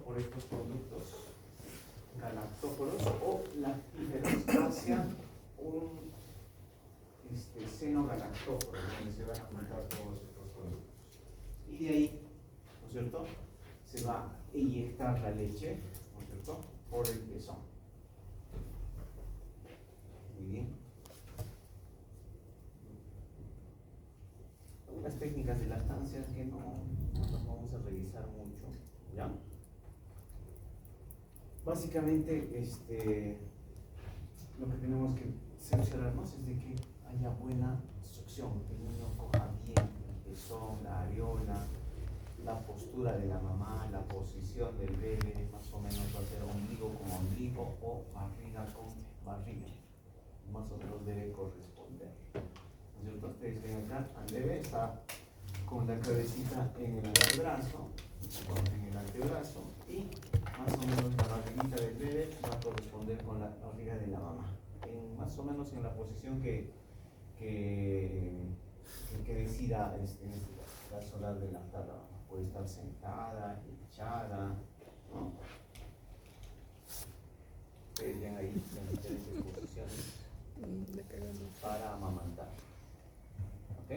por estos conductos galactóforos o lactíferos hacia un seno galactóforo, donde se van a juntar todos estos productos. Y de ahí, ¿no es cierto?, se va a eyectar la leche, ¿no es cierto?, por el pezón. Muy bien. Algunas técnicas de lactancia que no las vamos a revisar mucho, ¿ya? Básicamente, lo que tenemos que cerciorarnos es de que haya buena succión, que el niño coja bien el pezón, la areola, la postura de la mamá, la posición del bebé, más o menos va a ser ombligo con ombligo o barriga con barriga, más o menos debe corresponder. ¿No es cierto? Ustedes ven acá, al bebé está con la cabecita en el antebrazo, y más o menos la barriguita del bebé va a corresponder con la barriga de la mamá, más o menos en la posición que decida en este caso la de lactar la mamá. Puede estar sentada, echada, ¿no? Ustedes ven ahí en diferentes posiciones para amamantar. ¿Ok?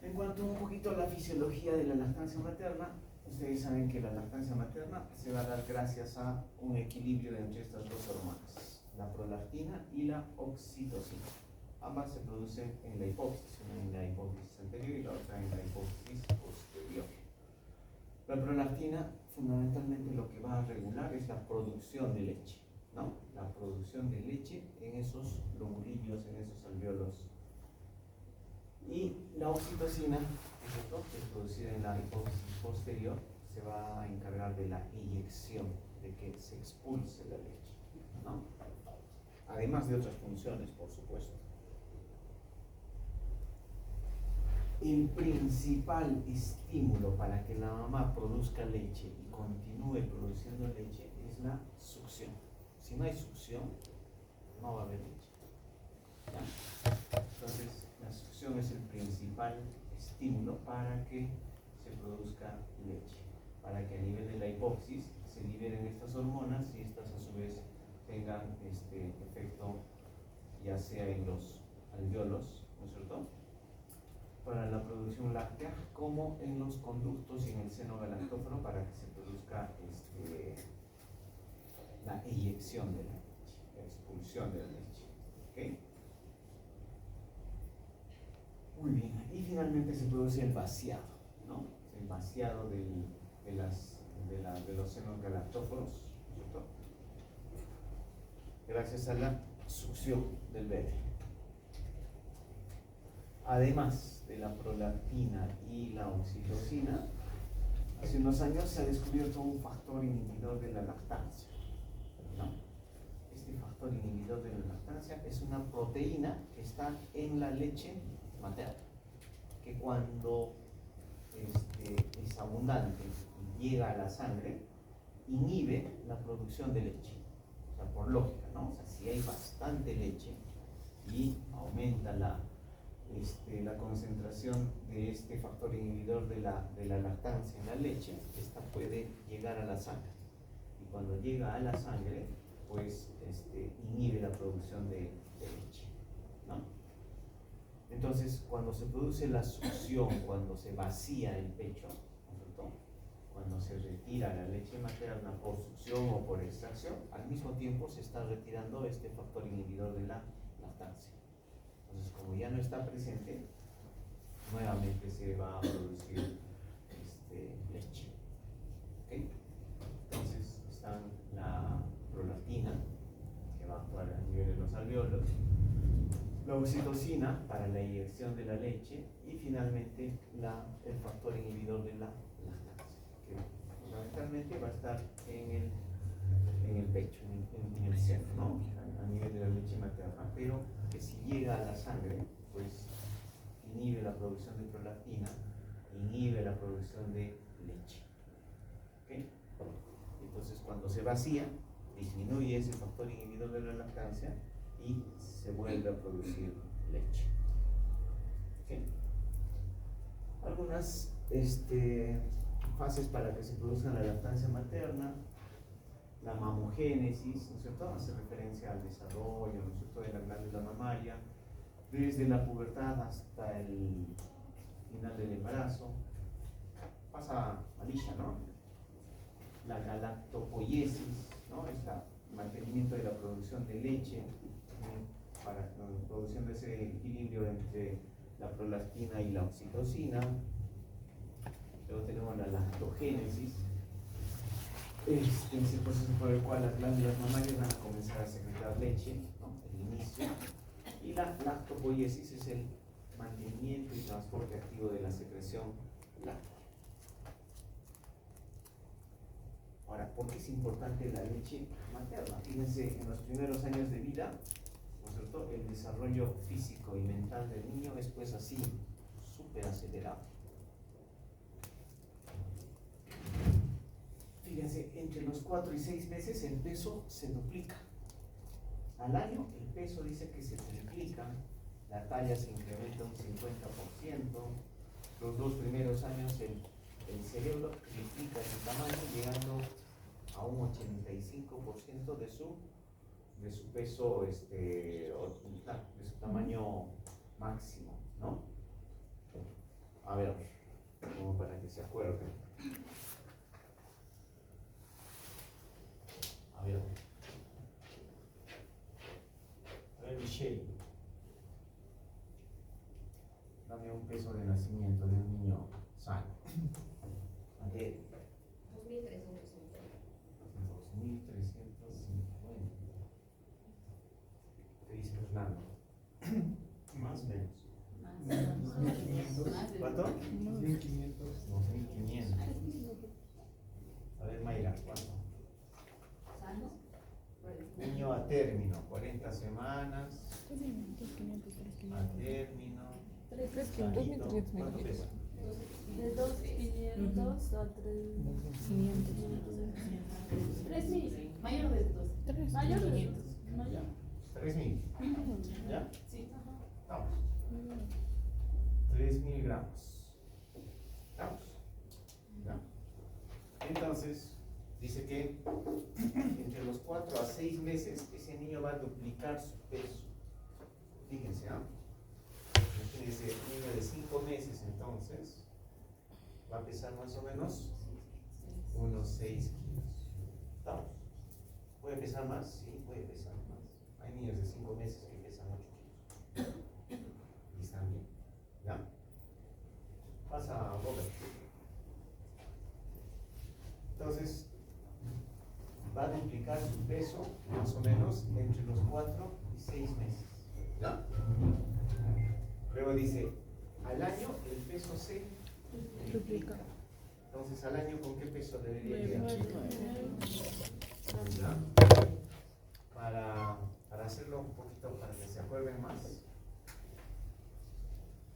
En cuanto un poquito a la fisiología de la lactancia materna, ustedes saben que la lactancia materna se va a dar gracias a un equilibrio entre estas dos hormonas, la prolactina y la oxitocina. Ambas se producen en la hipófisis, una en la hipófisis anterior y la otra en la hipófisis posterior. La prolactina fundamentalmente lo que va a regular es la producción de leche, ¿no? La producción de leche en esos lomulillos, en esos alvéolos. Y la oxitocina, que es producida en la hipófisis posterior, se va a encargar de la eyección, de que se expulse la leche, ¿no? Además de otras funciones, por supuesto. El principal estímulo para que la mamá produzca leche y continúe produciendo leche es la succión. Si no hay succión, no va a haber leche, ¿ya? Entonces, la succión es el principal estímulo para que se produzca leche, para que a nivel de la hipófisis se liberen estas hormonas y estas a su vez tengan efecto ya sea en los alvéolos, ¿no es cierto?, para la producción láctea, como en los conductos y en el seno galactóforo para que se produzca la eyección de la leche, la expulsión de la leche. ¿Okay? Muy bien, y finalmente se produce el vaciado, ¿no? El vaciado de los senos galactóforos, ¿cierto?, gracias a la succión del bebé. Además de la prolactina y la oxitocina, hace unos años se ha descubierto un factor inhibidor de la lactancia, ¿no? Este factor inhibidor de la lactancia es una proteína que está en la leche materna, que cuando es abundante y llega a la sangre, inhibe la producción de leche. O sea, por lógica, ¿no? O sea, si hay bastante leche y aumenta la concentración de este factor inhibidor de la lactancia en la leche, esta puede llegar a la sangre. Y cuando llega a la sangre, pues inhibe la producción de leche, ¿no? Entonces, cuando se produce la succión, cuando se vacía el pecho, ¿no? Cuando se retira la leche materna por succión o por extracción, al mismo tiempo se está retirando este factor inhibidor de la lactancia. Entonces, como ya no está presente, nuevamente se va a producir leche. ¿Okay? Entonces, está la prolactina, que va a actuar a nivel de los alvéolos, la oxitocina para la eyección de la leche y finalmente el factor inhibidor de la lactancia, que fundamentalmente va a estar en el pecho, en el seno, ¿no? A nivel de la leche materna, pero que si llega a la sangre, pues inhibe la producción de prolactina, inhibe la producción de leche. ¿Okay? Entonces, cuando se vacía, disminuye ese factor inhibidor de la lactancia y se vuelve a producir leche. ¿Okay? Algunas fases para que se produzca la lactancia materna, la mamogénesis, ¿no es cierto? Hace referencia al desarrollo, ¿no es cierto?, de la glándula mamaria, desde la pubertad hasta el final del embarazo. Pasa a Lisha, ¿no? La galactopoiesis, ¿no? Es el mantenimiento de la producción de leche, para la producción de ese equilibrio entre la prolactina y la oxitocina. Luego tenemos la lactogénesis, es el proceso por el cual las glándulas mamarias van a comenzar a secretar leche, ¿no? El inicio. Y la lactopoiesis es el mantenimiento y transporte activo de la secreción láctea. Ahora, ¿por qué es importante la leche materna? Fíjense, en los primeros años de vida, ¿no es cierto?, el desarrollo físico y mental del niño es pues así, súper acelerado. Fíjense, entre los 4 y 6 meses el peso se duplica. Al año el peso dice que se triplica, la talla se incrementa un 50%, los 2 primeros años el cerebro triplica su tamaño, llegando a un 85% de su peso, de su tamaño máximo, ¿no? A ver, como para que se acuerden. A ver, Michelle, dame un peso de nacimiento de un niño sano. ¿A qué? 2.350. 2.350. ¿Qué dice Fernando? Más o menos. ¿Cuánto? 2.500. 2.500. A ver, Mayra, ¿cuánto? Niño a término, 40 semanas. A término. ¿Cuánto pesa? De 2.500 a 3.500. 3.000. Mayor de 2. Mayor de 500. 3.000. ¿Ya? Sí. Vamos. 3.000 gramos. Vamos. ¿Ya? Entonces, dice que entre los 4 a 6 meses ese niño va a duplicar su peso. Fíjense, ¿ah? Imagínense, un niño de 5 meses entonces va a pesar más o menos unos 6 kilos. ¿Estamos? ¿Puede pesar más? Sí, puede pesar más. Hay niños de 5 meses que pesan 8 kilos. Y están bien. ¿Ya? Pasa a Robert. Entonces, va a duplicar su peso más o menos entre los 4 y 6 meses. ¿Ya? Luego dice, al año el peso se triplica. Entonces, al año, ¿con qué peso debería llegar? ¿Ya? Para hacerlo un poquito, para que se acuerden más,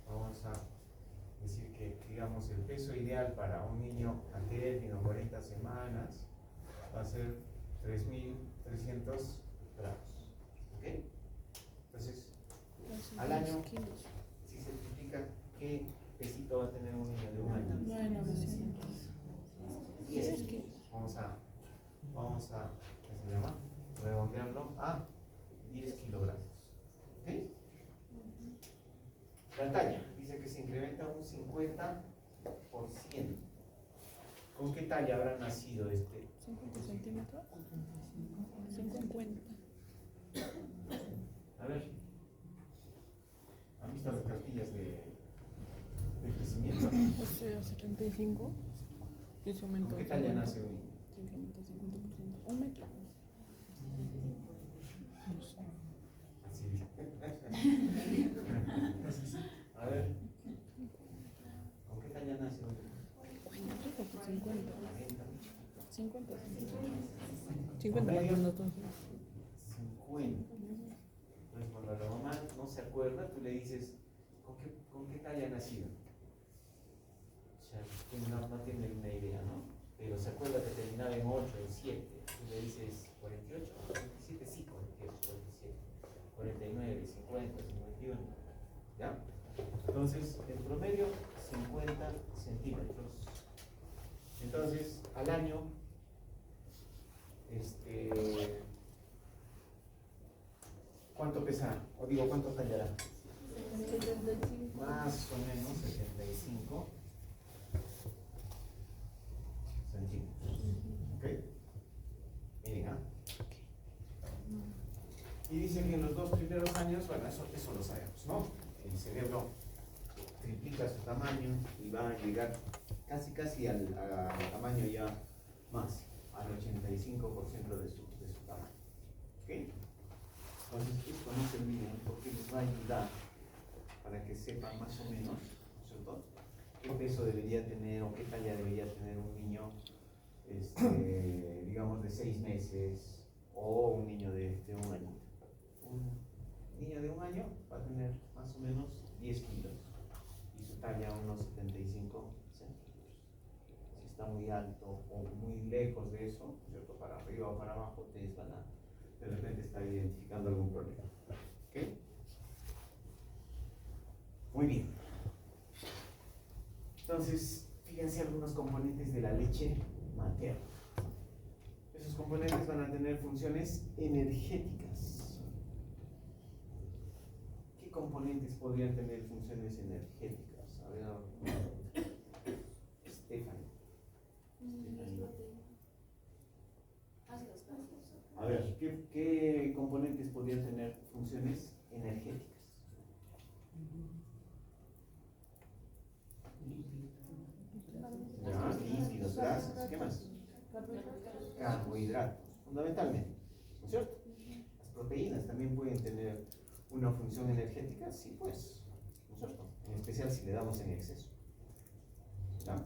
vamos a decir que, digamos, el peso ideal para un niño a término 40 semanas va a ser 3.300 gramos. ¿Ok? Entonces, al año, si se triplica, ¿qué pesito va a tener un niño de un año? 10 kilos. Vamos a, ¿qué se llama? Redondearlo a 10 kilogramos. ¿Ok? La talla dice que se incrementa un 50%. ¿Con qué talla habrá nacido este? 50 centímetros. 50. A ver, ¿han visto las cartillas de crecimiento? O sea, 75. Y se aumentó. ¿Con qué talla nace un niño? Se incrementó 50%. 1 metro. No sé. Así. A ver, ¿con qué talla nace un niño? 50. 40. 50. 50 más o menos. 50. Entonces, cuando la mamá no se acuerda, tú le dices, ¿con qué talla ha nacido? O sea, no tiene una idea, ¿no? Pero se acuerda que terminaba en 8, en 7. Tú le dices, 48, 47, sí, 48, 47, 49, 50, 51. ¿Ya? Entonces, en promedio, 50 centímetros. Entonces, al año, ¿cuánto pesará? O digo, ¿cuánto tallará? 75. Más o menos 75 centímetros. ¿Ok? Miren, ¿ah? Y dice que en los 2 primeros años, bueno, eso lo sabemos, ¿no? El cerebro triplica su tamaño y va a llegar casi al tamaño ya más, al 85% de su tamaño. ¿Ok? Entonces, esto no se olviden porque les va a ayudar para que sepan más o menos, ¿no es cierto?, qué peso debería tener o qué talla debería tener un niño, digamos, de 6 meses o un niño de 1 año. Un niño de 1 año va a tener más o menos 10 kilos y su talla unos 75 centímetros. Si está muy alto o muy lejos de eso, ¿cierto?, para arriba o para abajo, ustedes van a de repente estar identificando algún problema. ¿Ok? Muy bien. Entonces, fíjense algunos componentes de la leche materna. Esos componentes van a tener funciones energéticas. ¿Qué componentes podrían tener funciones energéticas? A ver, Stephanie. A ver, ¿qué componentes podrían tener funciones energéticas? Ya, lípidos, grasas, ¿qué más? Carbohidratos, fundamentalmente, ¿no es cierto? Las proteínas también pueden tener una función energética, sí, pues, ¿no es cierto? En especial si le damos en exceso. ¿Ya?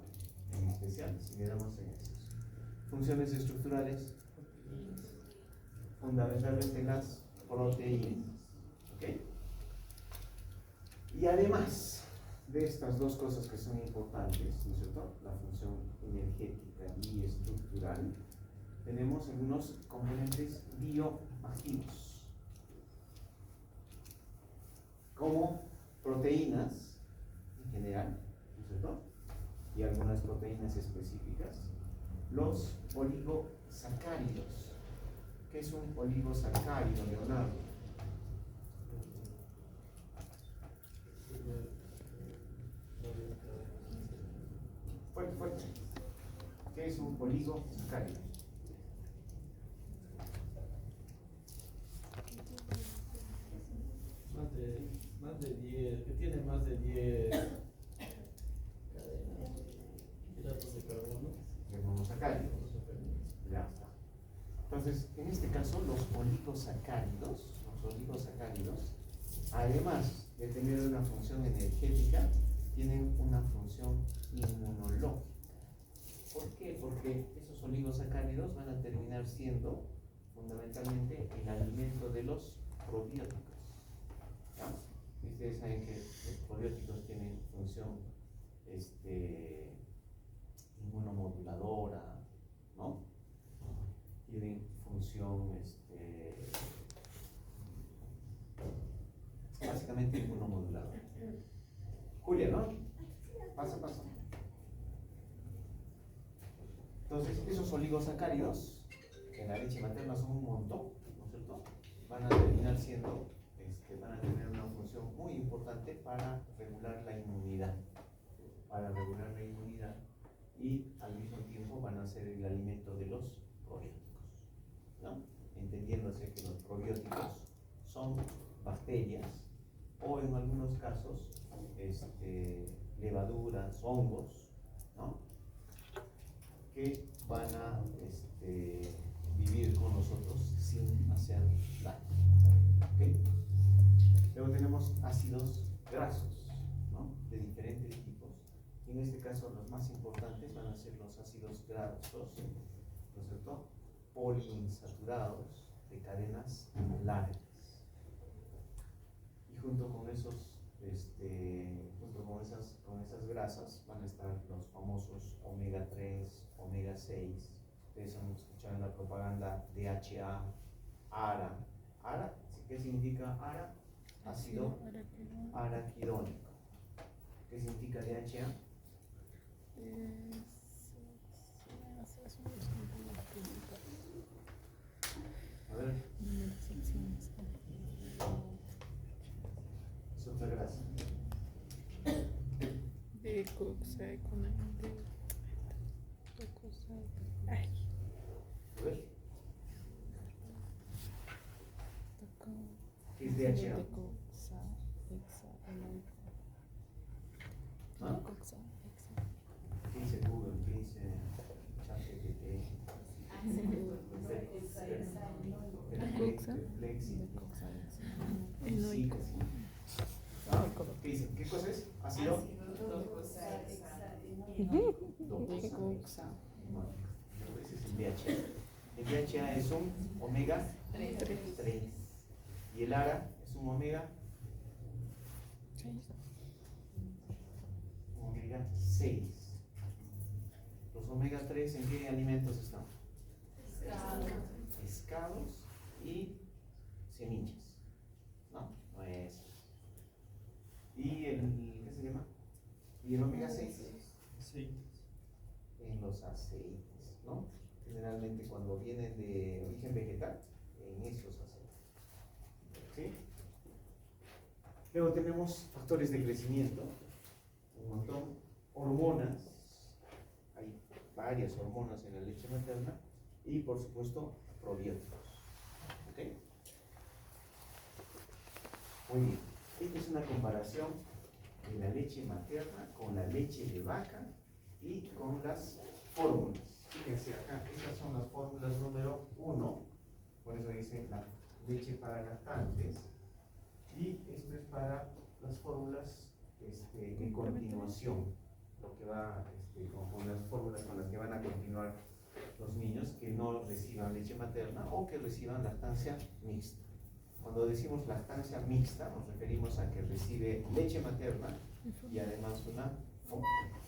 En especial si le damos en exceso. Funciones estructurales, fundamentalmente las proteínas. ¿Ok? Y además de estas dos cosas que son importantes, ¿no es cierto?, la función energética y estructural, tenemos algunos componentes bioactivos, como proteínas en general, ¿no es cierto?, y algunas proteínas específicas, los oligosacáridos. ¿Qué es un oligosacárido, Leonardo? Fuerte. ¿Qué es un oligosacárido? Más de 10, que tiene más de 10 hidratos de carbono. De monosacáridos. Ya está. Entonces, en este caso, los oligosacáridos, además de tener una función energética, tienen una función inmunológica. ¿Por qué? Porque esos oligosacáridos van a terminar siendo fundamentalmente el alimento de los probióticos. ¿Ya? Ustedes saben que los probióticos tienen función inmunomoduladora, ¿no? Tienen función básicamente inmunomoduladora. Julia, ¿no? Pasa. Entonces, esos oligosacáridos, que en la leche materna son un montón, ¿no es cierto?, van a terminar siendo, van a tener una función muy importante para regular la inmunidad. Y al mismo tiempo van a ser el alimento de los probióticos, ¿no? Entendiéndose que los probióticos son bacterias o en algunos casos levaduras, hongos, ¿no?, que van a vivir con nosotros sin hacer daño. ¿Okay? Luego tenemos ácidos grasos, ¿no?, de diferentes tipos. Y en este caso los más importantes van a ser los ácidos grasos, ¿no es cierto?, poliinsaturados de cadenas largas. Y junto con esas grasas van a estar los famosos omega 3, omega 6. Ustedes han escuchado en la propaganda DHA, ARA. ¿ARA? ¿Qué significa ARA? Ácido araquidónico. ¿Qué significa DHA? Ay, A ver, ¿qué es DHA? ¿Ah? ¿Qué dice Google? ¿Qué dice ChatGPT? ¿Qué dice? ¿Qué cosa es? ¿Ácido? Decoxa. No, ese es el DHA. El DHA es un omega 3. Y el ARA es un omega 6. Los omega 3 ¿en qué alimentos están? Pescados y semillas. ¿No? Nueces. ¿Y el qué se llama? ¿Y el omega 6? Sí. En los aceites, ¿no? Generalmente cuando vienen de origen vegetal, en esos aceites. ¿Sí? Luego tenemos factores de crecimiento, un montón, hormonas, hay varias hormonas en la leche materna y por supuesto probióticos. ¿Ok? Muy bien. Esta es una comparación de la leche materna con la leche de vaca y con las fórmulas. Fíjense acá, estas son las fórmulas número 1, por eso dice la leche para lactantes, y esto es para las fórmulas en continuación, lo que va con las fórmulas con las que van a continuar los niños que no reciban leche materna o que reciban lactancia mixta. Cuando decimos lactancia mixta, nos referimos a que recibe leche materna y además una fórmula.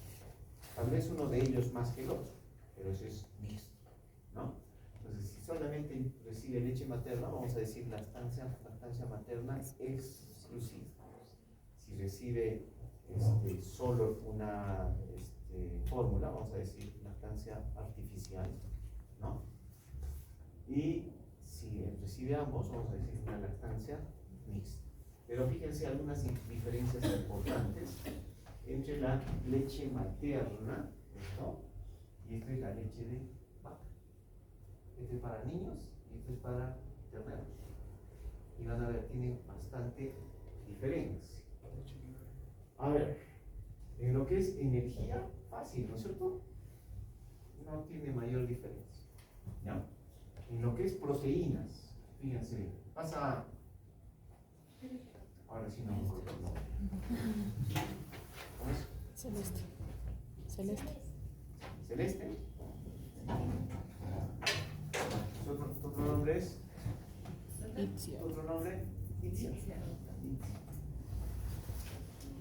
Tal vez uno de ellos más que el otro, pero eso es mixto, ¿no? Entonces, si solamente recibe leche materna, vamos a decir lactancia materna exclusiva. Si recibe solo una fórmula, vamos a decir lactancia artificial, ¿no? Y si recibe ambos, vamos a decir una lactancia mixta. Pero fíjense algunas diferencias importantes entre la leche materna, ¿no? Y esta es la leche de vaca. Este es para niños y este es para terneros. Y van a ver, tienen bastante diferencia. A ver, en lo que es energía, fácil, ¿no es cierto? No tiene mayor diferencia. ¿Ya? En lo que es proteínas, fíjense, pasa. Ahora sí no me acuerdo el nombre. ¿Cómo es? Celeste. Celeste. ¿Tu otro nombre es? Itzia. ¿Tu otro nombre? Itzia.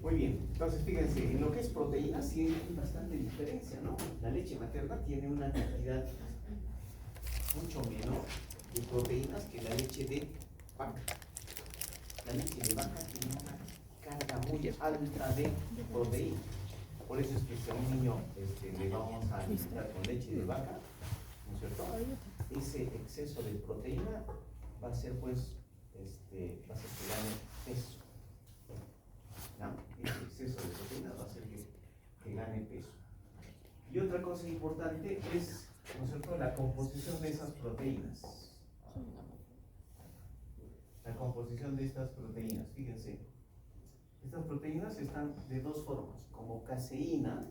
Muy bien, entonces fíjense, en lo que es proteínas sí hay bastante diferencia, ¿no? La leche materna tiene una cantidad mucho menor de proteínas que la leche de vaca. La leche de vaca tiene una carga muy alta de proteínas. Por eso es que si a un niño le vamos a alimentar con leche de vaca, ¿no es cierto? Ese exceso de proteína va a ser pues, va a ser que gane peso. ¿No? Ese exceso de proteína va a hacer que gane peso. Y otra cosa importante es, ¿no es cierto?, la composición de esas proteínas. La composición de estas proteínas, fíjense. Estas proteínas están de dos formas, como caseína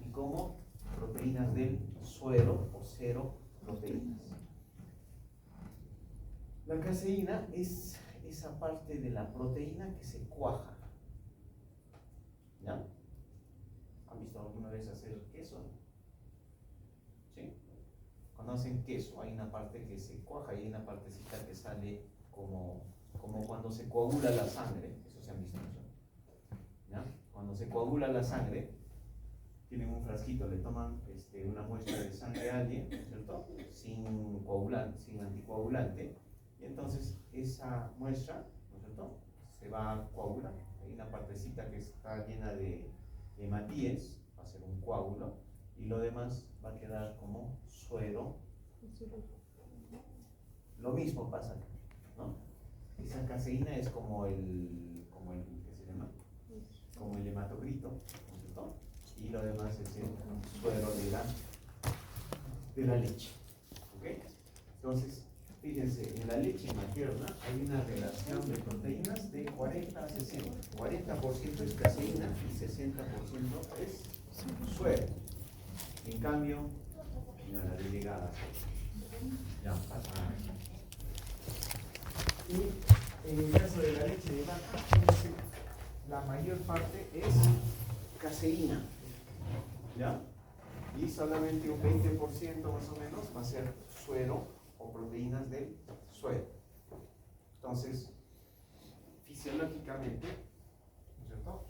y como proteínas del suero o cero proteínas. La caseína es esa parte de la proteína que se cuaja. ¿Ya? ¿Han visto alguna vez hacer queso? ¿Sí? Cuando hacen queso hay una parte que se cuaja y hay una partecita que sale como cuando se coagula la sangre. Eso se han visto mucho. ¿Ya? Cuando se coagula la sangre, tienen un frasquito, le toman una muestra de sangre a alguien, ¿cierto? Sin coagulante, sin anticoagulante, y entonces esa muestra, ¿no es cierto?, se va a coagular. Hay una partecita que está llena de hematíes, va a ser un coágulo, y lo demás va a quedar como suero. Lo mismo pasa acá, ¿no? Esa caseína es como el ¿qué se llama? Como el hematocrito, ¿no es cierto?, cierto? Y lo demás es el suero de la leche. ¿Ok? Entonces, fíjense, en la leche materna hay una relación de proteínas de 40 a 60. 40% es caseína y 60% es suero. En cambio, mira la delegada. Ya, pasa. Y en el caso de la leche de vaca, fíjense, la mayor parte es caseína. ¿Ya? Y solamente un 20% más o menos va a ser suero o proteínas del suero. Entonces, fisiológicamente, ¿no es cierto?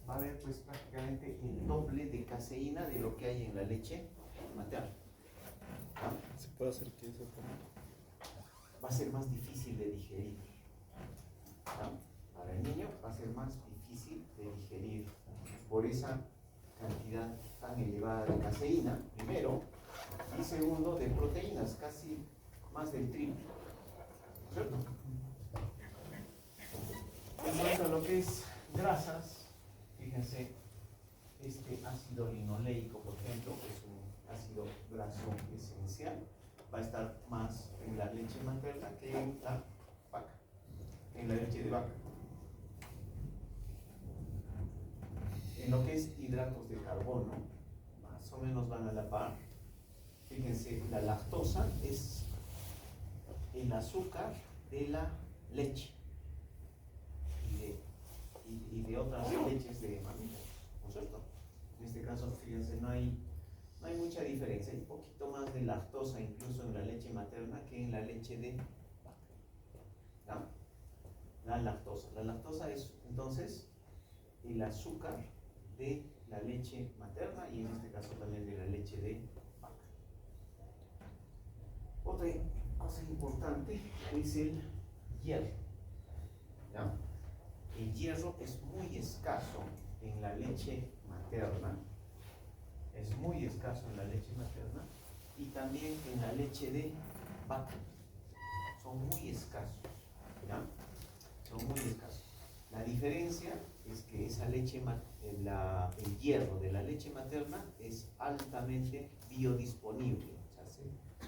Va a haber pues prácticamente el doble de caseína de lo que hay en la leche materna. ¿Ah? ¿Se puede hacer queso también? Va a ser más difícil de digerir. ¿Ah? Para el niño va a ser más difícil de digerir por esa cantidad tan elevada de caseína, primero, y segundo, de proteínas, casi más del triple. ¿Cierto? En cuanto a lo que es grasas, fíjense, este ácido linoleico, por ejemplo, que es un ácido graso esencial, va a estar más en la leche materna que en la vaca, en la leche de vaca. En lo que es hidratos de carbono, más o menos van a la par. Fíjense, la lactosa es el azúcar de la leche y de otras leches de mamíferos, ¿no es cierto? En este caso, fíjense, no hay mucha diferencia, hay un poquito más de lactosa incluso en la leche materna que en la leche de vaca. ¿No? La lactosa es entonces el azúcar de la leche materna y en este caso también de la leche de vaca. Otra cosa importante es el hierro. ¿Ya? El hierro es muy escaso en la leche materna, y también en la leche de vaca. Son muy escasos. ¿Ya? Son muy escasos. La diferencia es que esa leche, el hierro de la leche materna es altamente biodisponible, o sea,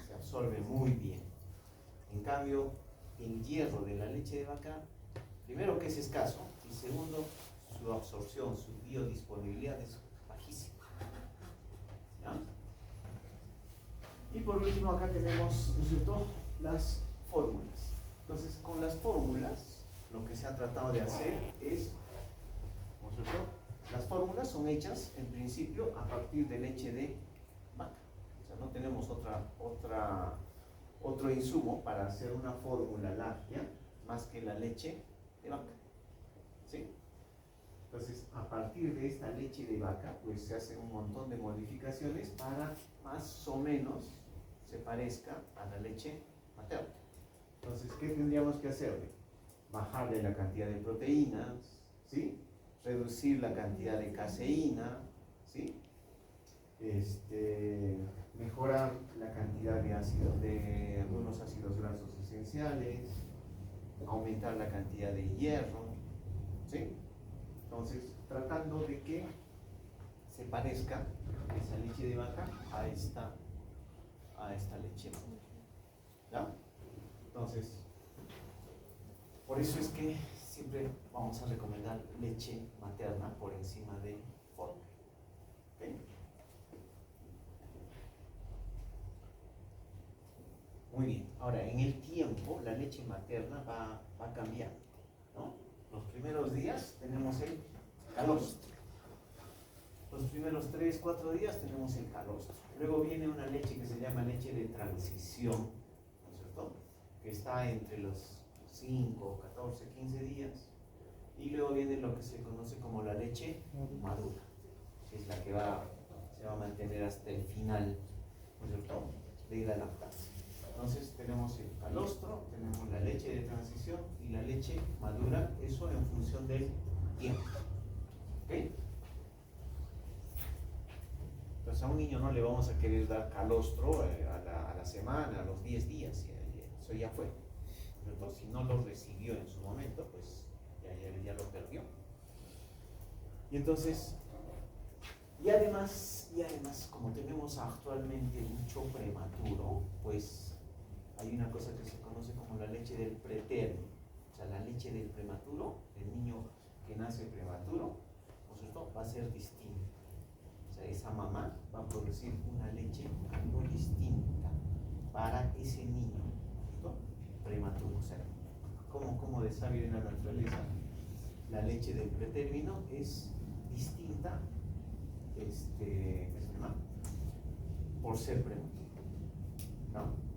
se absorbe muy bien. En cambio, el hierro de la leche de vaca, primero que es escaso, y segundo, su absorción, su biodisponibilidad es bajísima. ¿Ya? Y por último, acá tenemos, ¿no es cierto?, las fórmulas. Entonces, con las fórmulas, lo que se ha tratado de hacer es, ¿no es cierto?, las fórmulas son hechas en principio a partir de leche de vaca. O sea, no tenemos otro insumo para hacer una fórmula láctea más que la leche de vaca. ¿Sí? Entonces, a partir de esta leche de vaca, pues se hacen un montón de modificaciones para más o menos se parezca a la leche materna. Entonces, ¿qué tendríamos que hacer? Bajarle la cantidad de proteínas, ¿sí? Reducir la cantidad de caseína, ¿sí? Mejorar la cantidad de algunos ácidos grasos esenciales, aumentar la cantidad de hierro, ¿sí? Entonces, tratando de que se parezca esa leche de vaca a esta leche materna. ¿Ya? Entonces, por eso es que siempre vamos a recomendar leche materna por encima de fórmula. ¿Okay? Muy bien. Ahora, en el tiempo, la leche materna va cambiando, ¿no? Los primeros días tenemos el calostro. Los primeros 3-4 días tenemos el calostro. Luego viene una leche que se llama leche de transición, ¿no es cierto?, que está entre los 5, 14, 15 días. Y luego viene lo que se conoce como la leche madura, que es la que se va a mantener hasta el final, ¿no es cierto?, de la lactancia. Entonces tenemos el calostro, tenemos la leche de transición y la leche madura, eso en función del tiempo. ¿Ok? Entonces a un niño no le vamos a querer dar calostro a la semana, a los 10 días, eso ya fue. Entonces, si no lo recibió en su momento, pues ya lo perdió. Y entonces, Y además, como tenemos actualmente mucho prematuro, pues hay una cosa que se conoce como la leche del pretérmino. O sea, la leche del prematuro, el niño que nace prematuro, ¿no es cierto?, va a ser distinta. O sea, esa mamá va a producir una leche algo distinta para ese niño, ¿no?, prematuro. O sea, como de sabio en la naturaleza, la leche del pretérmino es distinta, ¿qué se llama?, por ser prematuro, ¿no?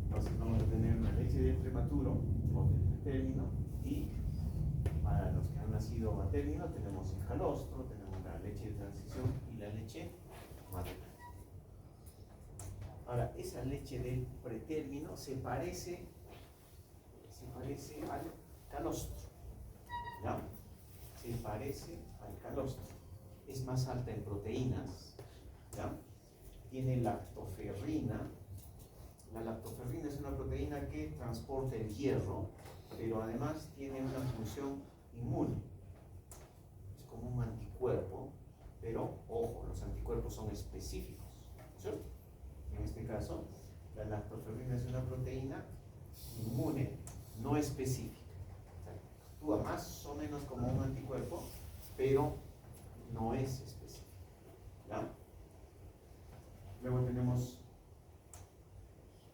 Entonces vamos a tener una leche del prematuro o del pretérmino, y para los que han nacido a término tenemos el calostro, tenemos la leche de transición y la leche madura. Ahora, esa leche del pretérmino se parece al calostro, ¿ya? Se parece al calostro. Es más alta en proteínas, ¿ya? Tiene lactoferrina. La lactoferrina es una proteína que transporta el hierro, pero además tiene una función inmune. Es como un anticuerpo, pero ojo, los anticuerpos son específicos, ¿cierto? En este caso, la lactoferrina es una proteína inmune, no específica. O sea, actúa más o menos como un anticuerpo, pero no es específica, ¿ya? Luego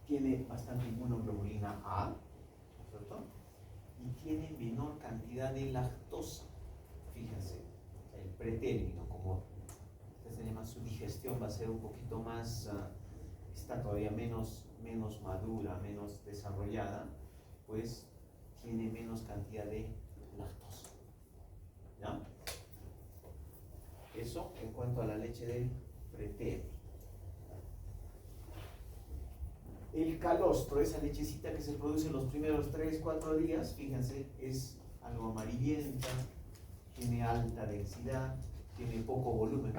tiene bastante inmunoglobulina A, ¿cierto? Y tiene menor cantidad de lactosa. Fíjense, el pretérmino, como se llama, su digestión va a ser un poquito más, está todavía menos madura, menos desarrollada, pues tiene menos cantidad de lactosa, ¿ya? Eso en cuanto a la leche del pretérmino. El calostro, esa lechecita que se produce en los primeros 3-4 días, fíjense, es algo amarillenta, tiene alta densidad, tiene poco volumen,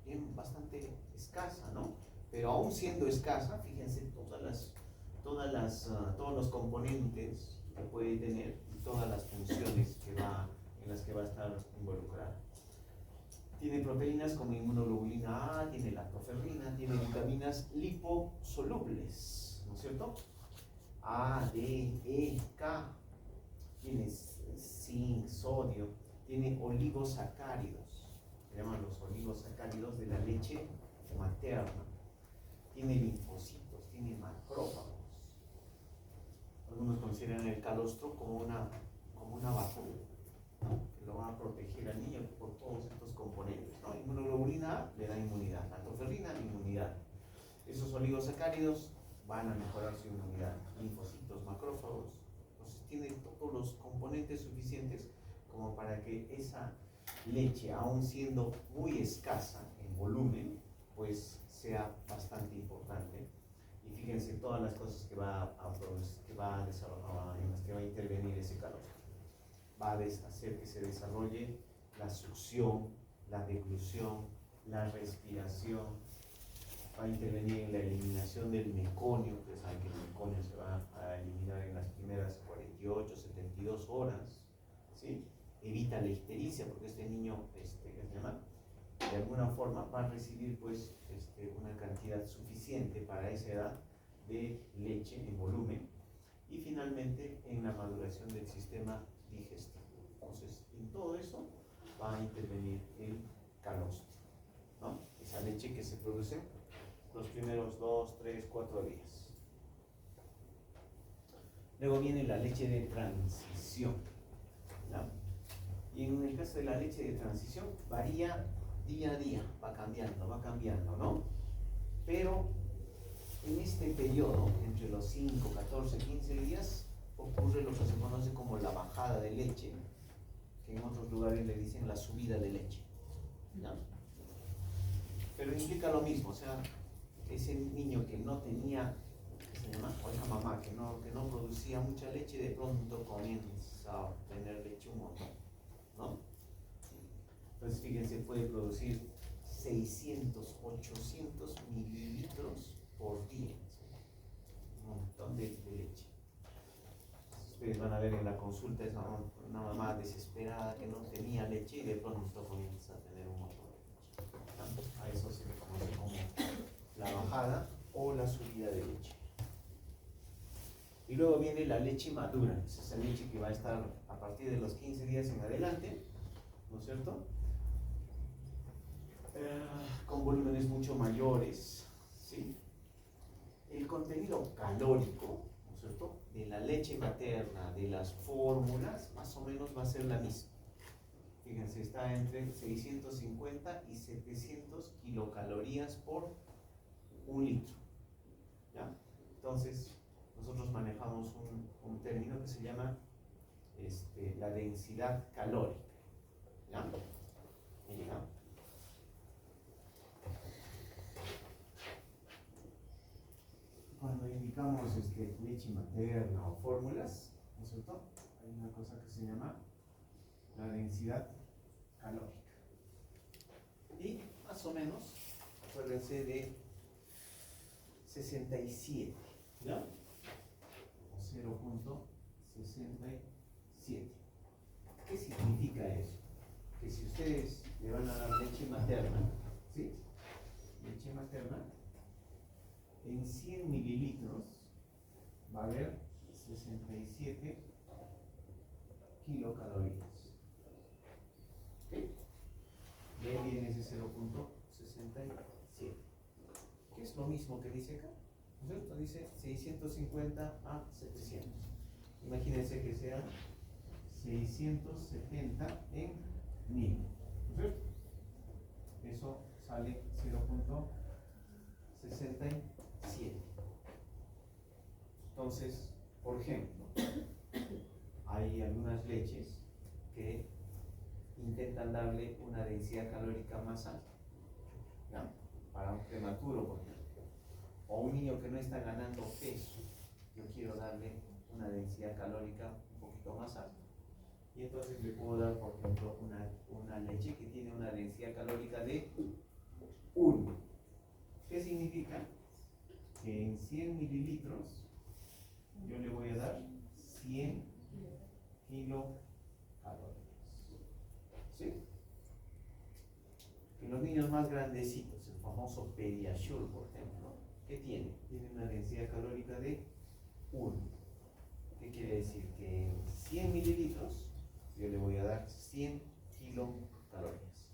es bastante escasa, ¿no? Pero aún siendo escasa, fíjense todos los componentes que puede tener y todas las funciones en las que va a estar involucrada. Tiene proteínas como inmunoglobulina A, tiene lactoferrina, tiene vitaminas liposolubles, ¿no es cierto? A, D, E, K, tiene zinc, sodio, tiene oligosacáridos, se llaman los oligosacáridos de la leche materna, tiene linfocitos, tiene macrófagos. Algunos consideran el calostro como una vacuna, ¿no?, que lo va a proteger al niño por todos estos componentes, ¿no? Inmunoglobulina A le da inmunidad, lactoferrina, inmunidad. Esos oligosacáridos van a mejorar su inmunidad, linfocitos, macrófagos. Entonces tiene todos los componentes suficientes como para que esa leche, aun siendo muy escasa en volumen, pues sea bastante importante. Y fíjense todas las cosas que va a producir, en las que va a intervenir ese calostro. Va a hacer que se desarrolle la succión, la deglución, la respiración, va a intervenir en la eliminación del meconio, que saben que el meconio se va a eliminar en las primeras 48, 72 horas, ¿sí? Evita la ictericia, porque este niño, de alguna forma va a recibir pues una cantidad suficiente para esa edad de leche en volumen, y finalmente en la maduración del sistema digestivo. Entonces, en todo eso va a intervenir el calostro, ¿no? Esa leche que se produce los primeros 2, 3, 4 días. Luego viene la leche de transición, ¿no? Y en el caso de la leche de transición varía día a día, va cambiando, ¿no? Pero en este periodo, entre los 5, 14, 15 días, ocurre lo que se conoce como la bajada de leche, que en otros lugares le dicen la subida de leche, ¿no? Pero implica lo mismo, o sea, ese niño que no tenía, ¿qué se llama?, o esa mamá que no producía mucha leche, de pronto comienza a tener leche un montón, ¿no? Entonces fíjense, puede producir 600, 800 mililitros por día, un montón de leche. Ustedes van a ver en la consulta esa una mamá desesperada que no tenía leche y de pronto comienza a tener un montón de leche. bajada o la subida de leche. Y luego viene la leche madura, es esa leche que va a estar a partir de los 15 días en adelante, ¿no es cierto? Con volúmenes mucho mayores, ¿sí? El contenido calórico, ¿no es cierto?, de la leche materna, de las fórmulas, más o menos va a ser la misma. Fíjense, está entre 650 y 700 kilocalorías por un litro, ¿ya? Entonces, nosotros manejamos un término que se llama la densidad calórica, ¿ya? ¿Ya? Cuando indicamos leche materna o fórmulas, ¿no es cierto?, hay una cosa que se llama la densidad calórica. Y más o menos, acuérdense de 67, ¿ya? O 0.67. ¿Qué significa eso? Que si ustedes le van a dar leche materna, ¿sí? Leche materna, en 100 mililitros va a haber 67 kilocalorías. ¿Ok? De ahí viene ese 0.67, que es lo mismo que dice acá, ¿no es cierto? Dice 650 a 700. Imagínense que sea 670 en 1000, ¿no es cierto? Eso sale 0.67. Entonces, por ejemplo, hay algunas leches que intentan darle una densidad calórica más alta, ¿ya? Para un prematuro, por ejemplo, o un niño que no está ganando peso, yo quiero darle una densidad calórica un poquito más alta, y entonces le puedo dar, por ejemplo, una leche que tiene una densidad calórica de 1. ¿Qué significa? Que en 100 mililitros yo le voy a dar 100 kilocalorías. ¿Sí? En los niños más grandecitos, el famoso Pediasure, por ejemplo, ¿qué tiene? Tiene una densidad calórica de 1. ¿Qué quiere decir? Que en 100 mililitros yo le voy a dar 100 kilocalorías.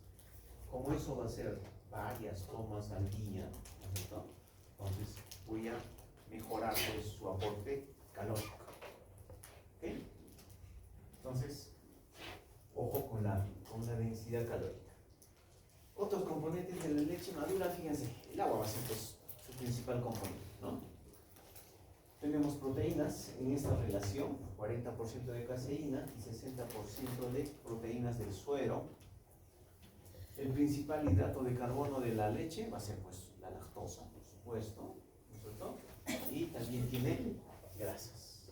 Como eso va a ser varias tomas al día, ¿no es cierto? Entonces voy a mejorar pues, su aporte calórico. ¿Ok? Entonces, ojo con la densidad calórica. Otros componentes de la leche madura, fíjense, el agua va a ser pues, su principal componente, ¿no? Tenemos proteínas en esta relación, 40% de caseína y 60% de proteínas del suero. El principal hidrato de carbono de la leche va a ser pues la lactosa, por supuesto, ¿no es cierto? Y también tiene grasas.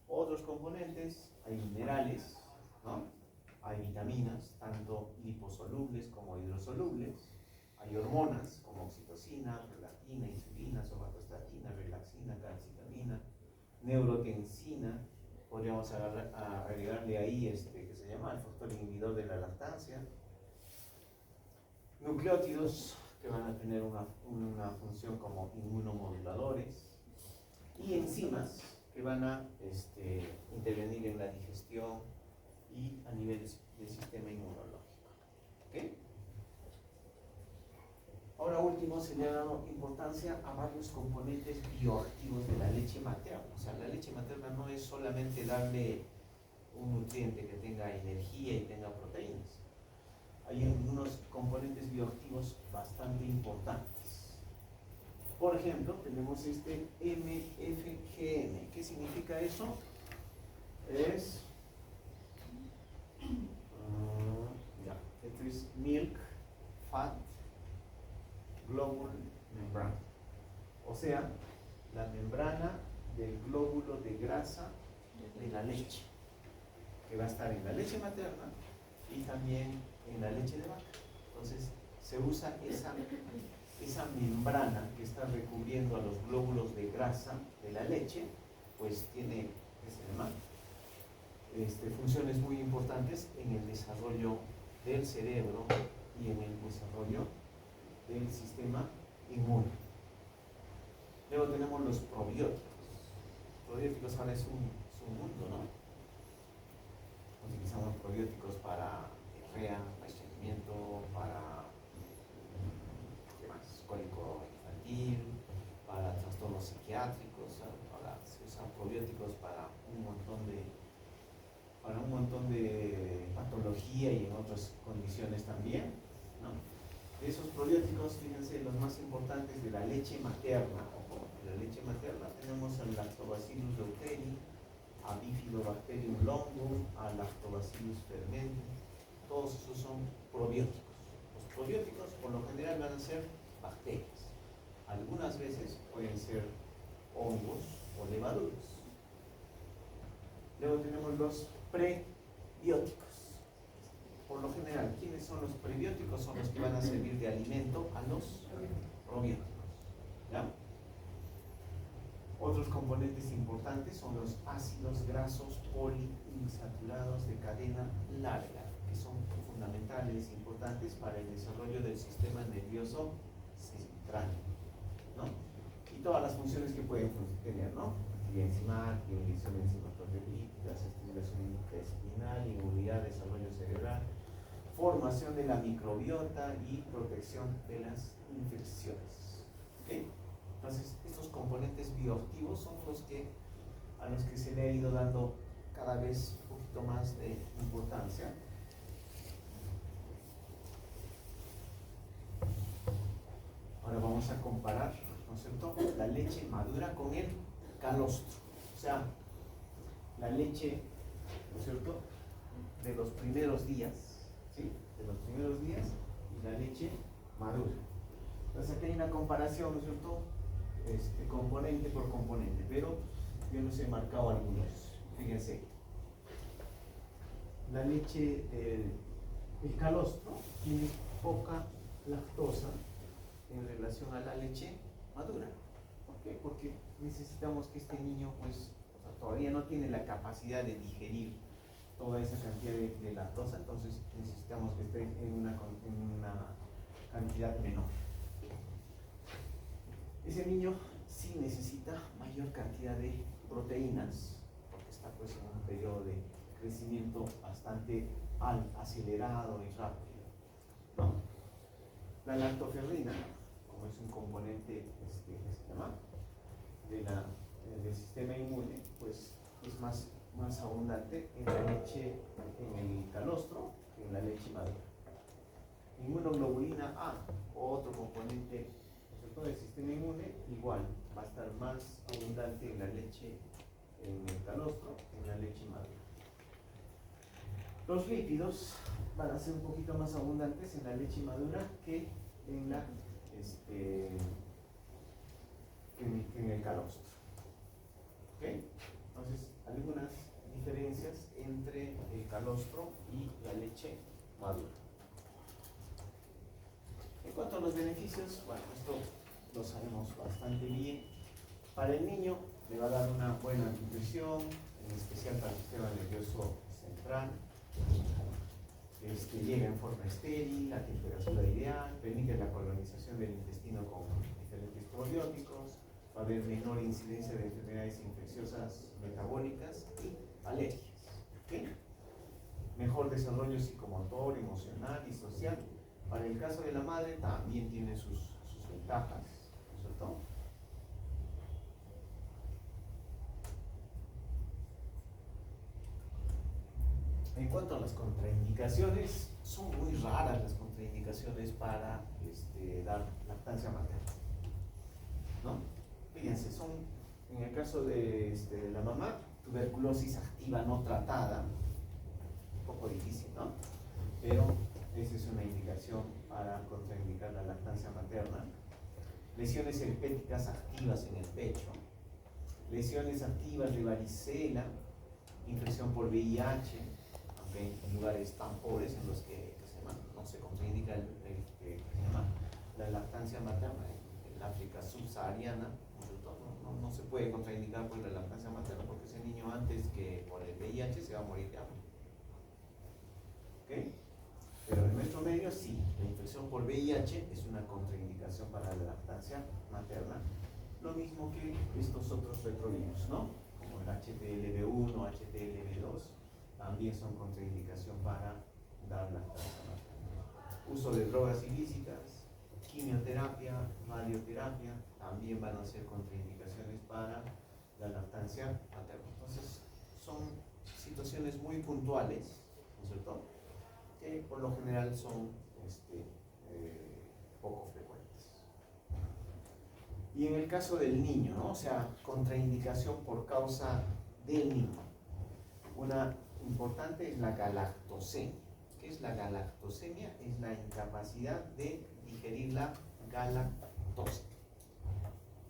Otros componentes, hay minerales, ¿no? Hay vitaminas, tanto liposolubles como hidrosolubles. Hay hormonas como oxitocina, prolactina, insulina, somatostatina, relaxina, calcitamina, neurotensina. Podríamos agregarle ahí que se llama el factor inhibidor de la lactancia. Nucleótidos que van a tener una función como inmunomoduladores. Y enzimas que van a intervenir en la digestión y a nivel del sistema inmunológico. ¿Okay? Ahora último, se le ha dado importancia a varios componentes bioactivos de la leche materna. O sea, la leche materna no es solamente darle un nutriente que tenga energía y tenga proteínas. Hay algunos componentes bioactivos bastante importantes. Por ejemplo, tenemos este MFGN. ¿Qué significa eso? Es esto es Milk Fat Globule Membrane, o sea, la membrana del glóbulo de grasa de la leche, que va a estar en la leche materna y también en la leche de vaca. Entonces se usa esa membrana que está recubriendo a los glóbulos de grasa de la leche, pues tiene funciones muy importantes en el desarrollo del cerebro y en el desarrollo del sistema inmune. Luego tenemos los probióticos. Probióticos ahora es un mundo, ¿no? Utilizamos probióticos para diarrea, para estreñimiento, para ¿qué más? Cólico infantil, para trastornos psiquiátricos. Ahora se usan probióticos para un montón de patología y en otras condiciones también, ¿no? De esos probióticos, fíjense, los más importantes de la leche materna. De la leche materna tenemos al Lactobacillus reuteri, a Bifidobacterium longum, a Lactobacillus fermentum. Todos esos son probióticos. Los probióticos por lo general van a ser bacterias. Algunas veces pueden ser hongos o levaduras. Luego tenemos los prebióticos. Por lo general, ¿quiénes son los prebióticos? Son los que van a servir de alimento a los probióticos. ¿Ya? Otros componentes importantes son los ácidos grasos poliinsaturados de cadena larga, que son fundamentales, importantes para el desarrollo del sistema nervioso central, ¿no? Y todas las funciones que pueden tener, ¿no? Actividad enzimática, inhibición de enzimas proteolíticas, estimulación intestinal, inmunidad, desarrollo cerebral, formación de la microbiota y protección de las infecciones. ¿Okay? Entonces, estos componentes bioactivos son a los que se le ha ido dando cada vez un poquito más de importancia. Ahora vamos a comparar, ¿no es cierto?, la leche madura con el calostro. O sea, la leche, ¿no es cierto?, de los primeros días, ¿sí? De los primeros días y la leche madura. Entonces aquí hay una comparación, ¿no es cierto?, componente por componente, pero yo les he marcado algunos. Fíjense, la leche, el calostro tiene poca lactosa en relación a la leche madura. ¿Por qué? Porque necesitamos que este niño, pues, o sea, todavía no tiene la capacidad de digerir toda esa cantidad de lactosa, entonces necesitamos que esté en una cantidad menor. Ese niño sí necesita mayor cantidad de proteínas, porque está pues en un periodo de crecimiento bastante acelerado y rápido, ¿no? La lactoferrina, como es un componente que se llama del sistema inmune, pues es más abundante en la leche, en el calostro, que en la leche madura. Inmunoglobulina A, otro componente del sistema inmune, igual va a estar más abundante en la leche, en el calostro, que en la leche madura. Los lípidos van a ser un poquito más abundantes en la leche madura que en en el calostro. ¿Okay? Entonces, algunas diferencias entre el calostro y la leche madura. En cuanto a los beneficios, bueno, esto lo sabemos bastante bien. Para el niño le va a dar una buena nutrición, en especial para el sistema nervioso central. Llega en forma estéril, a temperatura ideal, permite la colonización del intestino con diferentes probióticos, va a haber menor incidencia de enfermedades infecciosas metabólicas y alergias. ¿Okay? Mejor desarrollo psicomotor, emocional y social. Para el caso de la madre también tiene sus ventajas, ¿no es cierto? En cuanto a las contraindicaciones, son muy raras las contraindicaciones para dar lactancia materna, ¿no? Fíjense, son, en el caso de la mamá, tuberculosis activa no tratada, un poco difícil, ¿no? Pero esa es una indicación para contraindicar la lactancia materna. Lesiones herpéticas activas en el pecho, lesiones activas de varicela, infección por VIH, aunque en lugares tan pobres en los que no se contraindica la lactancia materna, en la África subsahariana, no se puede contraindicar por la lactancia materna porque ese niño antes que por el VIH se va a morir de hambre. ¿Okay? Pero en nuestro medio sí, la infección por VIH es una contraindicación para la lactancia materna. lo mismo que estos otros retrovirus, ¿no? Como el HTLV1, HTLV2, también son contraindicación para dar lactancia materna. Uso de drogas ilícitas, quimioterapia, radioterapia, también van a ser contraindicaciones para la lactancia materna. Entonces, son situaciones muy puntuales, ¿no es cierto?, que por lo general son poco frecuentes. Y en el caso del niño, ¿no? O sea, contraindicación por causa del niño. Una importante es la galactosemia. ¿Qué es la galactosemia? Es la incapacidad de digerir la galactosa.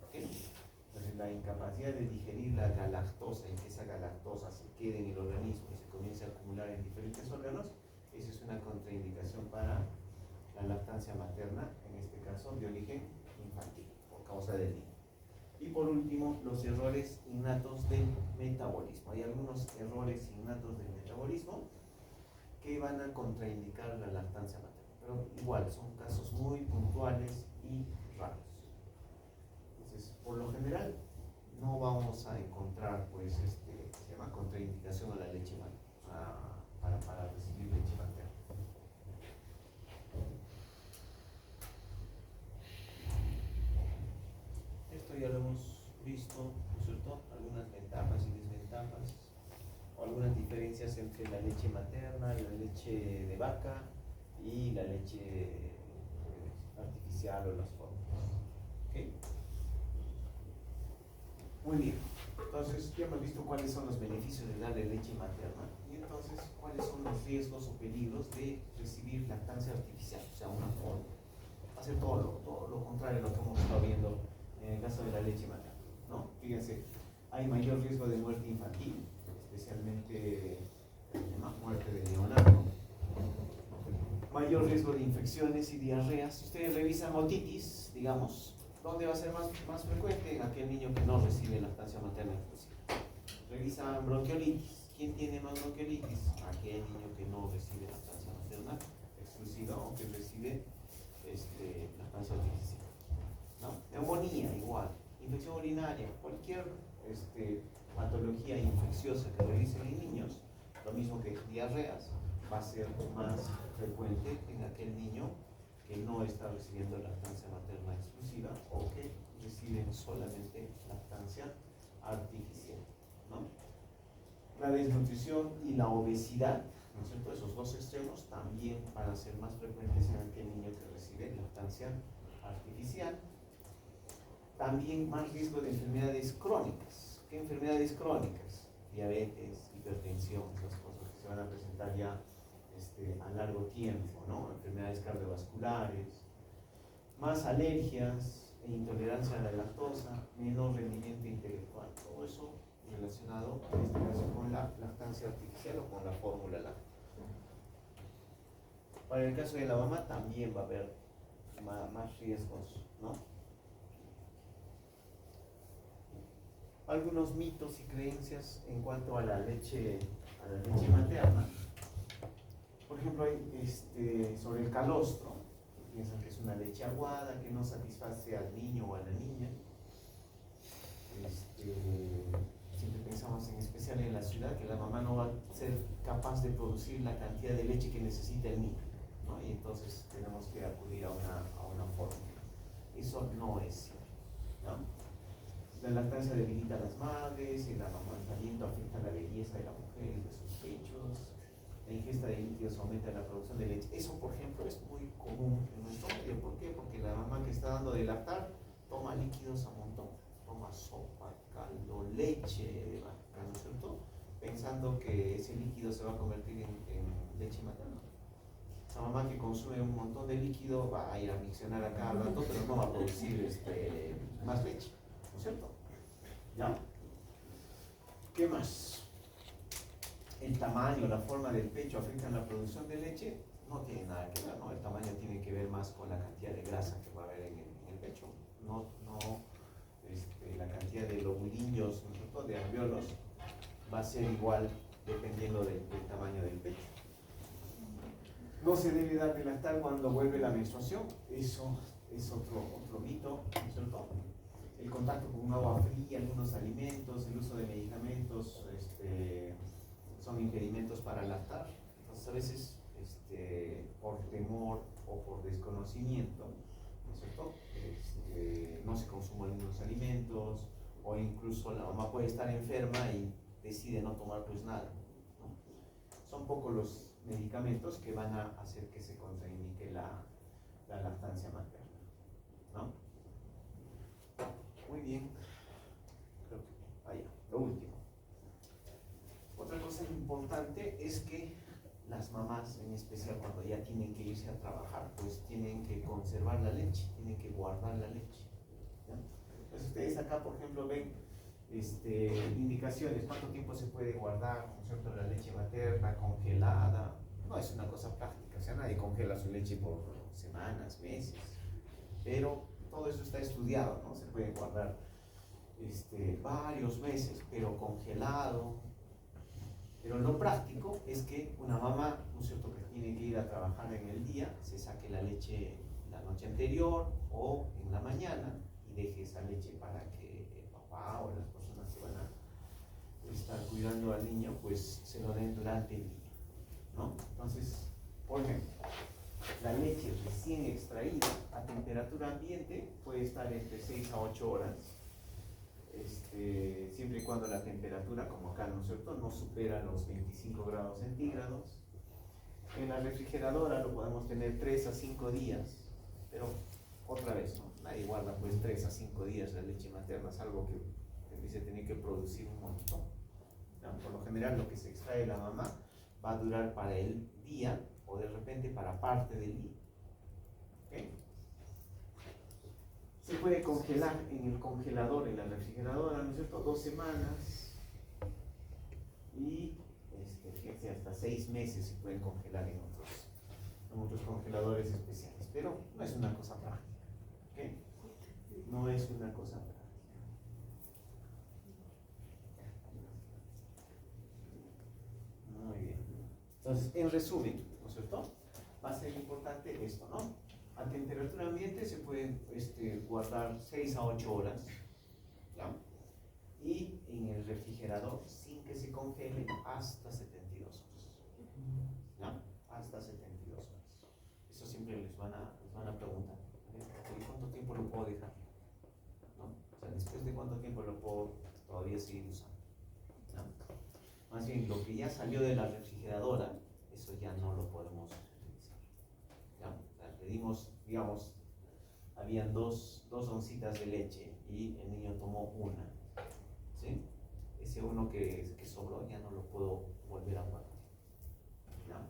¿Okay? Entonces, la incapacidad de digerir la galactosa y que esa galactosa se quede en el organismo y se comience a acumular en diferentes órganos, esa es una contraindicación para la lactancia materna, en este caso de origen infantil, por causa del niño. Y por último, los errores innatos del metabolismo. Hay algunos errores innatos del metabolismo que van a contraindicar la lactancia materna, pero igual son casos muy puntuales y raros. Entonces, por lo general, no vamos a encontrar, pues, se llama contraindicación a la leche materna, para recibir leche materna. Esto ya lo hemos visto, ¿no es cierto? Algunas ventajas y desventajas, o algunas diferencias entre la leche materna, la leche de vaca y la leche artificial o las fórmulas. ¿Okay? Muy bien, entonces ya hemos visto cuáles son los beneficios de darle leche materna y entonces cuáles son los riesgos o peligros de recibir lactancia artificial, o sea, una fórmula. Hacer todo lo contrario a lo que hemos estado viendo en el caso de la leche materna, ¿no? Fíjense, hay mayor riesgo de muerte infantil, especialmente muerte de neonato, mayor riesgo de infecciones y diarreas. Si ustedes revisan otitis, digamos, ¿dónde va a ser más frecuente? En aquel niño que no recibe lactancia materna exclusiva. Revisan bronquiolitis. ¿Quién tiene más bronquiolitis? Aquel niño que no recibe lactancia materna exclusiva o que recibe lactancia artificial, ¿no? Neumonía igual, infección urinaria, cualquier patología infecciosa que revisen en niños, lo mismo que diarreas, va a ser más frecuente en aquel niño que no está recibiendo lactancia materna exclusiva o que reciben solamente lactancia artificial, ¿no? La desnutrición y la obesidad, ¿no es cierto? Esos dos extremos también van a ser más frecuentes en aquel niño que recibe lactancia artificial. También más riesgo de enfermedades crónicas. ¿Qué enfermedades crónicas? Diabetes, hipertensión, esas cosas que se van a presentar ya a largo tiempo, ¿no? Enfermedades cardiovasculares, más alergias e intolerancia a la lactosa, menor rendimiento intelectual, todo eso relacionado en este caso con la lactancia artificial o con la fórmula láctea. Para el caso de la mamá también va a haber más riesgos, ¿no? Algunos mitos y creencias en cuanto a la leche materna. Por ejemplo, sobre el calostro, piensan que es una leche aguada, que no satisface al niño o a la niña. Siempre pensamos, en especial en la ciudad, que la mamá no va a ser capaz de producir la cantidad de leche que necesita el niño, ¿no? Y entonces tenemos que acudir a una fórmula. Eso no es cierto, ¿no? La lactancia debilita a las madres, el amamantamiento afecta la belleza de la mujer y de sus pechos, la ingesta de líquidos aumenta la producción de leche. Eso, por ejemplo, es muy común en nuestro medio. ¿Por qué? Porque la mamá que está dando de lactar toma líquidos a montón, toma sopa, caldo, leche de vaca, ¿no es cierto? Pensando que ese líquido se va a convertir en leche materna. Esa mamá que consume un montón de líquido va a ir a miccionar a cada rato, pero no va a producir más leche, ¿no es cierto? ¿Ya? ¿Qué más? El tamaño, la forma del pecho afectan la producción de leche. No tiene nada que ver, ¿no? El tamaño tiene que ver más con la cantidad de grasa que va a haber en el pecho, no la cantidad de lobulillos, ¿no es cierto?, de alvéolos va a ser igual dependiendo del tamaño del pecho. No se debe dar de lactar cuando vuelve la menstruación, eso es otro mito, ¿no es cierto? el contacto con agua fría, algunos alimentos, el uso de medicamentos, son impedimentos para lactar. Entonces a veces por temor o por desconocimiento, ¿no es cierto? No se consumen algunos alimentos, o incluso la mamá puede estar enferma y decide no tomar pues nada, ¿no? Son pocos los medicamentos que van a hacer que se contraindique la lactancia materna, ¿no? Muy bien, creo que vaya, lo último. Otra cosa importante es que las mamás, en especial cuando ya tienen que irse a trabajar, pues tienen que conservar la leche, tienen que guardar la leche, ¿ya? Entonces ustedes acá, por ejemplo, ven indicaciones, cuánto tiempo se puede guardar, ¿no es cierto?, la leche materna congelada. No es una cosa práctica, o sea, nadie congela su leche por semanas, meses, pero todo eso está estudiado, ¿no? Se puede guardar varios meses, pero congelado. Pero lo práctico es que una mamá, ¿no es cierto?, que tiene que ir a trabajar en el día, se saque la leche la noche anterior o en la mañana y deje esa leche para que el papá o las personas que van a estar cuidando al niño, pues se lo den durante el día, ¿no? Entonces, por ejemplo, la leche recién extraída a temperatura ambiente puede estar entre 6 a 8 horas. Siempre y cuando la temperatura, como acá, ¿no es cierto?, no supera los 25 grados centígrados. En la refrigeradora lo podemos tener 3 a 5 días, pero otra vez, ¿no? Nadie guarda pues 3 a 5 días la leche materna, es algo que se tiene que producir un montón, ¿no? Por lo general lo que se extrae de la mamá va a durar para el día o de repente para parte del día, ¿okay? Se puede congelar en el congelador, en la refrigeradora, ¿no es cierto?, 2 semanas y fíjense, hasta 6 meses se pueden congelar en otros congeladores especiales, pero no es una cosa práctica, ¿okay? No es una cosa práctica. Muy bien. Entonces, en resumen, ¿no es cierto?, va a ser importante esto, ¿no? A temperatura ambiente se pueden guardar 6 a 8 horas, ¿ya? Y en el refrigerador, sin que se congele, hasta 72 horas, ¿ya? Hasta 72 horas. Eso siempre les van a preguntar, ¿de cuánto tiempo lo puedo dejar? ¿No? O sea, después de cuánto tiempo lo puedo todavía seguir usando, ¿no? Más bien, lo que ya salió de la refrigeradora, eso ya no lo podemos utilizar, ¿ya? Le dimos, digamos, habían dos oncitas de leche y el niño tomó una, ¿sí? Ese uno que sobró ya no lo puedo volver a guardar, ¿ya?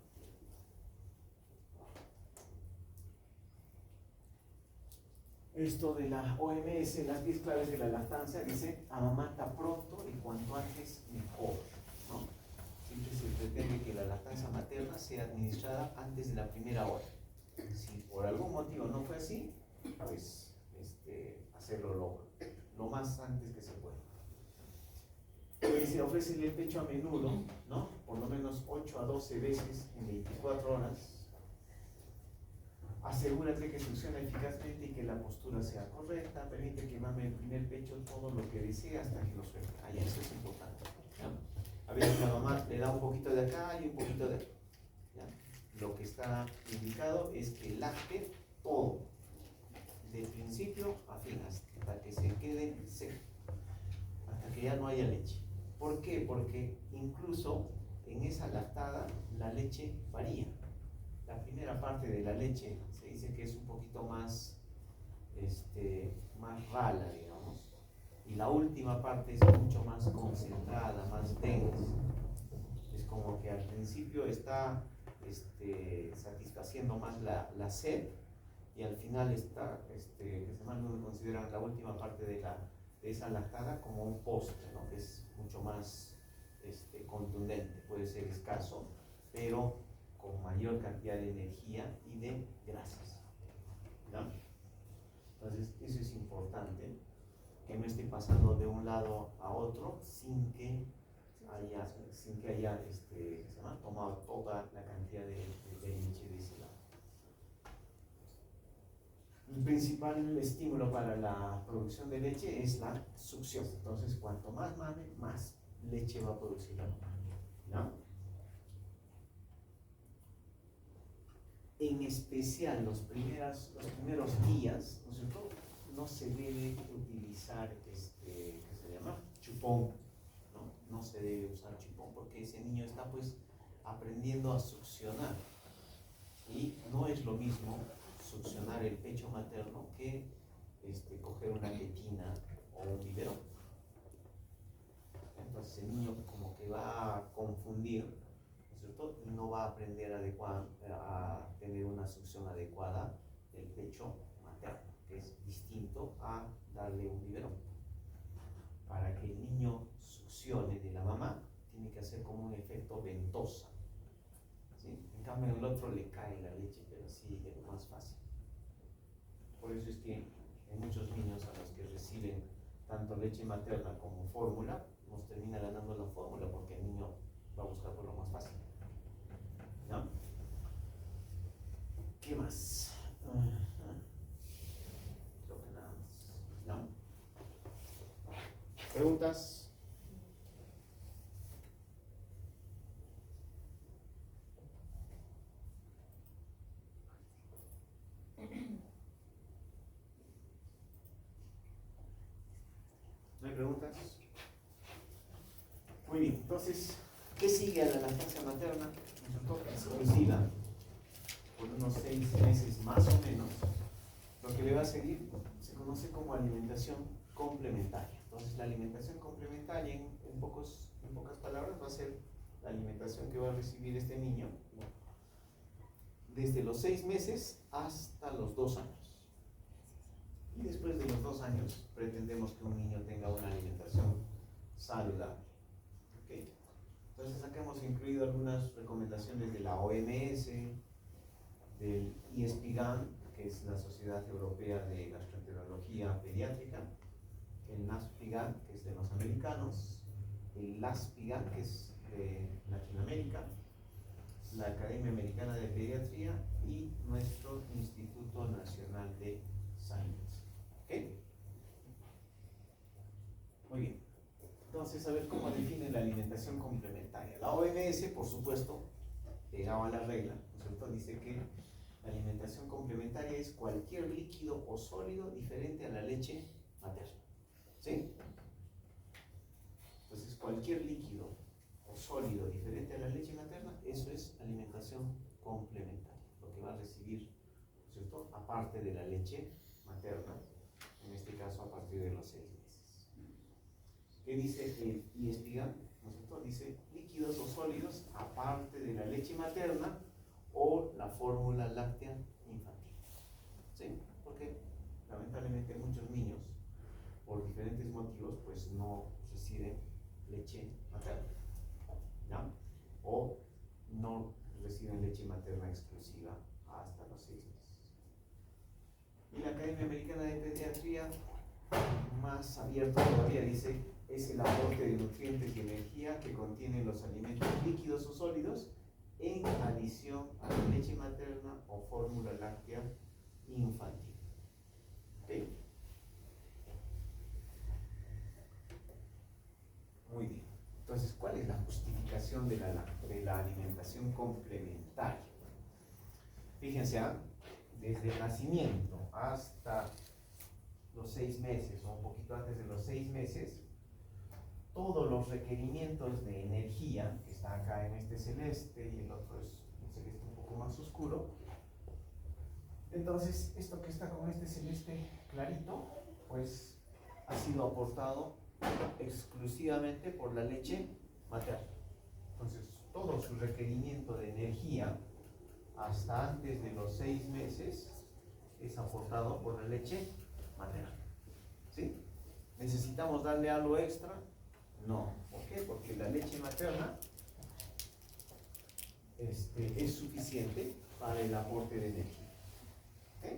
Esto de la OMS, las 10 claves de la lactancia, dice: amamanta pronto y cuanto antes mejor, ¿no? Siempre se pretende que la lactancia materna sea administrada antes de la primera hora. Si por algún motivo no fue así, pues hacerlo lo más antes que se pueda. Se ofrece el pecho a menudo, ¿no? Por lo menos 8 a 12 veces en 24 horas. Asegúrate que funciona eficazmente y que la postura sea correcta. Permite que mame el primer pecho todo lo que desee hasta que lo suelte. Ahí, eso es importante, ¿ya? A veces la mamá le da un poquito de acá y un poquito de acá, ¿ya? Lo que está indicado es que lacte todo, de principio a fin, hasta que se quede seco, hasta que ya no haya leche. ¿Por qué? Porque incluso en esa lactada la leche varía. La primera parte de la leche se dice que es un poquito más, más rala, digamos, y la última parte es mucho más concentrada, más densa. Es como que al principio está satisfaciendo más la sed, y al final está, que se más no consideran la última parte de esa lactada como un postre, ¿no? Que es mucho más contundente, puede ser escaso, pero con mayor cantidad de energía y de grasas, ¿no? Entonces, eso es importante, que no esté pasando de un lado a otro sin que haya tomado toda la cantidad de leche de ese lado. el principal estímulo para la producción de leche es la succión. Entonces, cuanto más mame, más leche va a producir la mamá, ¿no? En especial los primeros días, ¿no es cierto? No se debe utilizar, ¿qué se llama? Chupón, ¿no? No se debe usar chupón porque ese niño está pues aprendiendo a succionar. Y no es lo mismo succionar el pecho materno que coger una tetina o un biberón. Entonces el niño como que va a confundir, ¿no es cierto? Y no va a aprender a tener una succión adecuada del pecho materno, que es distinto a darle un biberón. Para que el niño succione de la mamá, tiene que hacer como un efecto ventosa. ¿Sí? En cambio, en el otro le cae la leche, pero sí es más fácil. Por eso es que hay muchos niños a los que reciben tanto leche materna como fórmula, nos termina ganando la fórmula porque el niño va a buscar por lo más fácil. ¿No? ¿Qué más? Creo que nada más. ¿No? ¿Preguntas? ¿No hay preguntas? Muy bien, entonces, ¿qué sigue a la lactancia materna? Exclusiva, por unos 6 meses más o menos. Lo que le va a seguir se conoce como alimentación complementaria. Entonces, la alimentación complementaria, en pocas palabras, va a ser la alimentación que va a recibir este niño desde los 6 meses hasta los 2 años. Y después de los 2 años pretendemos que un niño tenga una alimentación saludable. ¿Okay? Entonces acá hemos incluido algunas recomendaciones de la OMS, del ISPGAN, que es la Sociedad Europea de Gastroenterología Pediátrica, el NASPGAN, que es de los americanos, el LASPGAN, que es de Latinoamérica, la Academia Americana de Pediatría y nuestro Instituto Nacional de Salud. ¿Okay? Muy bien. Entonces, a ver cómo define la alimentación complementaria. La OMS, por supuesto, pegado a la regla, ¿no es cierto? Dice que la alimentación complementaria es cualquier líquido o sólido diferente a la leche materna. ¿Sí? Entonces, cualquier líquido o sólido diferente a la leche materna, eso es alimentación complementaria, lo que va a recibir, ¿no es cierto? Aparte de la leche materna, en este caso a partir de los 6 meses. ¿Qué dice el ISPGAN? ¿No es cierto? Dice líquidos o sólidos aparte de la leche materna o la fórmula láctea infantil. ¿Sí? Porque lamentablemente muchos niños, por diferentes motivos, pues no reciben leche materna, ¿ya? O no reciben leche materna exclusiva hasta los 6 meses. Y la Academia Americana de Pediatría, más abierto todavía, dice es el aporte de nutrientes y energía que contienen los alimentos líquidos o sólidos en adición a la leche materna o fórmula láctea infantil. ¿Okay? Muy bien. Entonces, ¿cuál es la justificación de la alimentación complementaria? Fíjense, desde el nacimiento hasta los 6 meses o un poquito antes de los 6 meses, todos los requerimientos de energía, que está acá en este celeste y el otro es un celeste un poco más oscuro, entonces esto que está con este celeste clarito, pues ha sido aportado exclusivamente por la leche materna. Entonces todo su requerimiento de energía hasta antes de los 6 meses es aportado por la leche materna. ¿Sí? ¿Necesitamos darle algo extra? No. ¿Por qué? Porque la leche materna es suficiente para el aporte de energía. ¿Okay?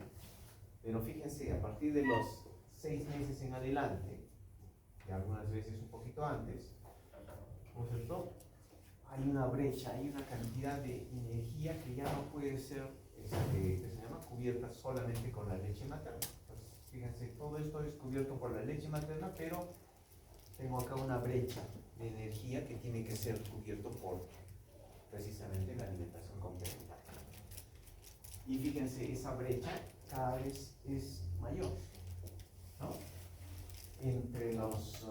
Pero fíjense, a partir de los 6 meses en adelante, y algunas veces un poquito antes, ¿no es cierto? Hay una brecha, hay una cantidad de energía que ya no puede ser que se llama cubierta solamente con la leche materna. Entonces, fíjense, todo esto es cubierto por la leche materna, pero tengo acá una brecha de energía que tiene que ser cubierto por precisamente la alimentación complementaria. Y fíjense, esa brecha cada vez es mayor, ¿no? Entre los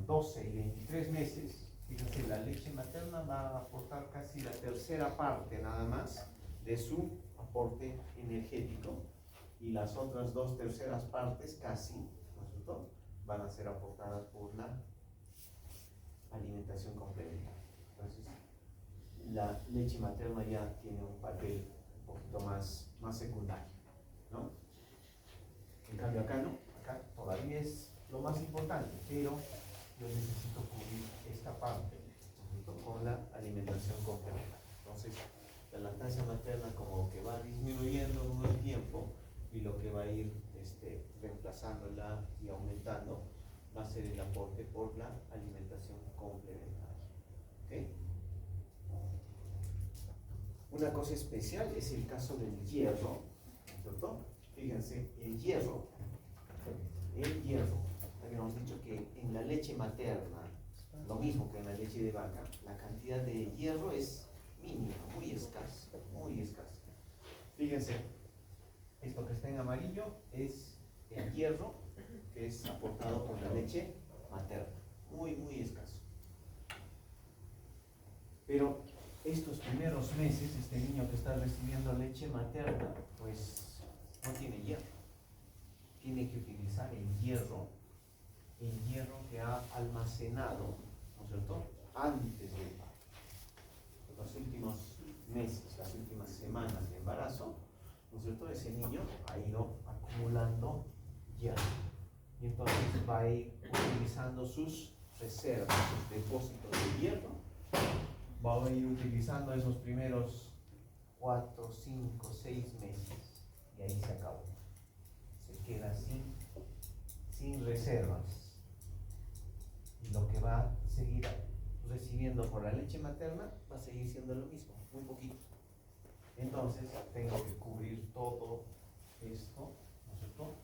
12 y 23 meses, fíjense, la leche materna va a aportar casi la tercera parte nada más de su aporte energético, y las otras 2/3 partes casi, ¿no es cierto?, van a ser aportadas por la alimentación complementaria. Entonces, la leche materna ya tiene un papel un poquito más secundario, ¿no? En cambio acá no, acá todavía es lo más importante, pero yo necesito cubrir esta parte, ¿no?, con la alimentación complementaria. Entonces, la lactancia materna como que va disminuyendo con el tiempo, y lo que va a ir reemplazándola y aumentando va a ser el aporte por la alimentación complementaria. ¿Okay? Una cosa especial es el caso del hierro, ¿cierto? Fíjense, el hierro, habíamos dicho que en la leche materna, lo mismo que en la leche de vaca, la cantidad de hierro es mínima, muy escasa, muy escasa. Fíjense, esto que está en amarillo es el hierro que es aportado por la leche materna, muy, muy escaso. Pero estos primeros meses, este niño que está recibiendo leche materna, pues no tiene hierro. Tiene que utilizar el hierro que ha almacenado, ¿no es cierto?, antes del parto. Los últimos meses, las últimas semanas de embarazo, ¿no es cierto?, ese niño ha ido acumulando hierro. Y entonces va a ir utilizando sus reservas, sus depósitos de hierro. Va a ir utilizando esos primeros 4, 5, 6 meses. Y ahí se acabó. Se queda sin reservas. Y lo que va a seguir recibiendo por la leche materna va a seguir siendo lo mismo, muy poquito. Entonces tengo que cubrir todo esto, ¿no es cierto?,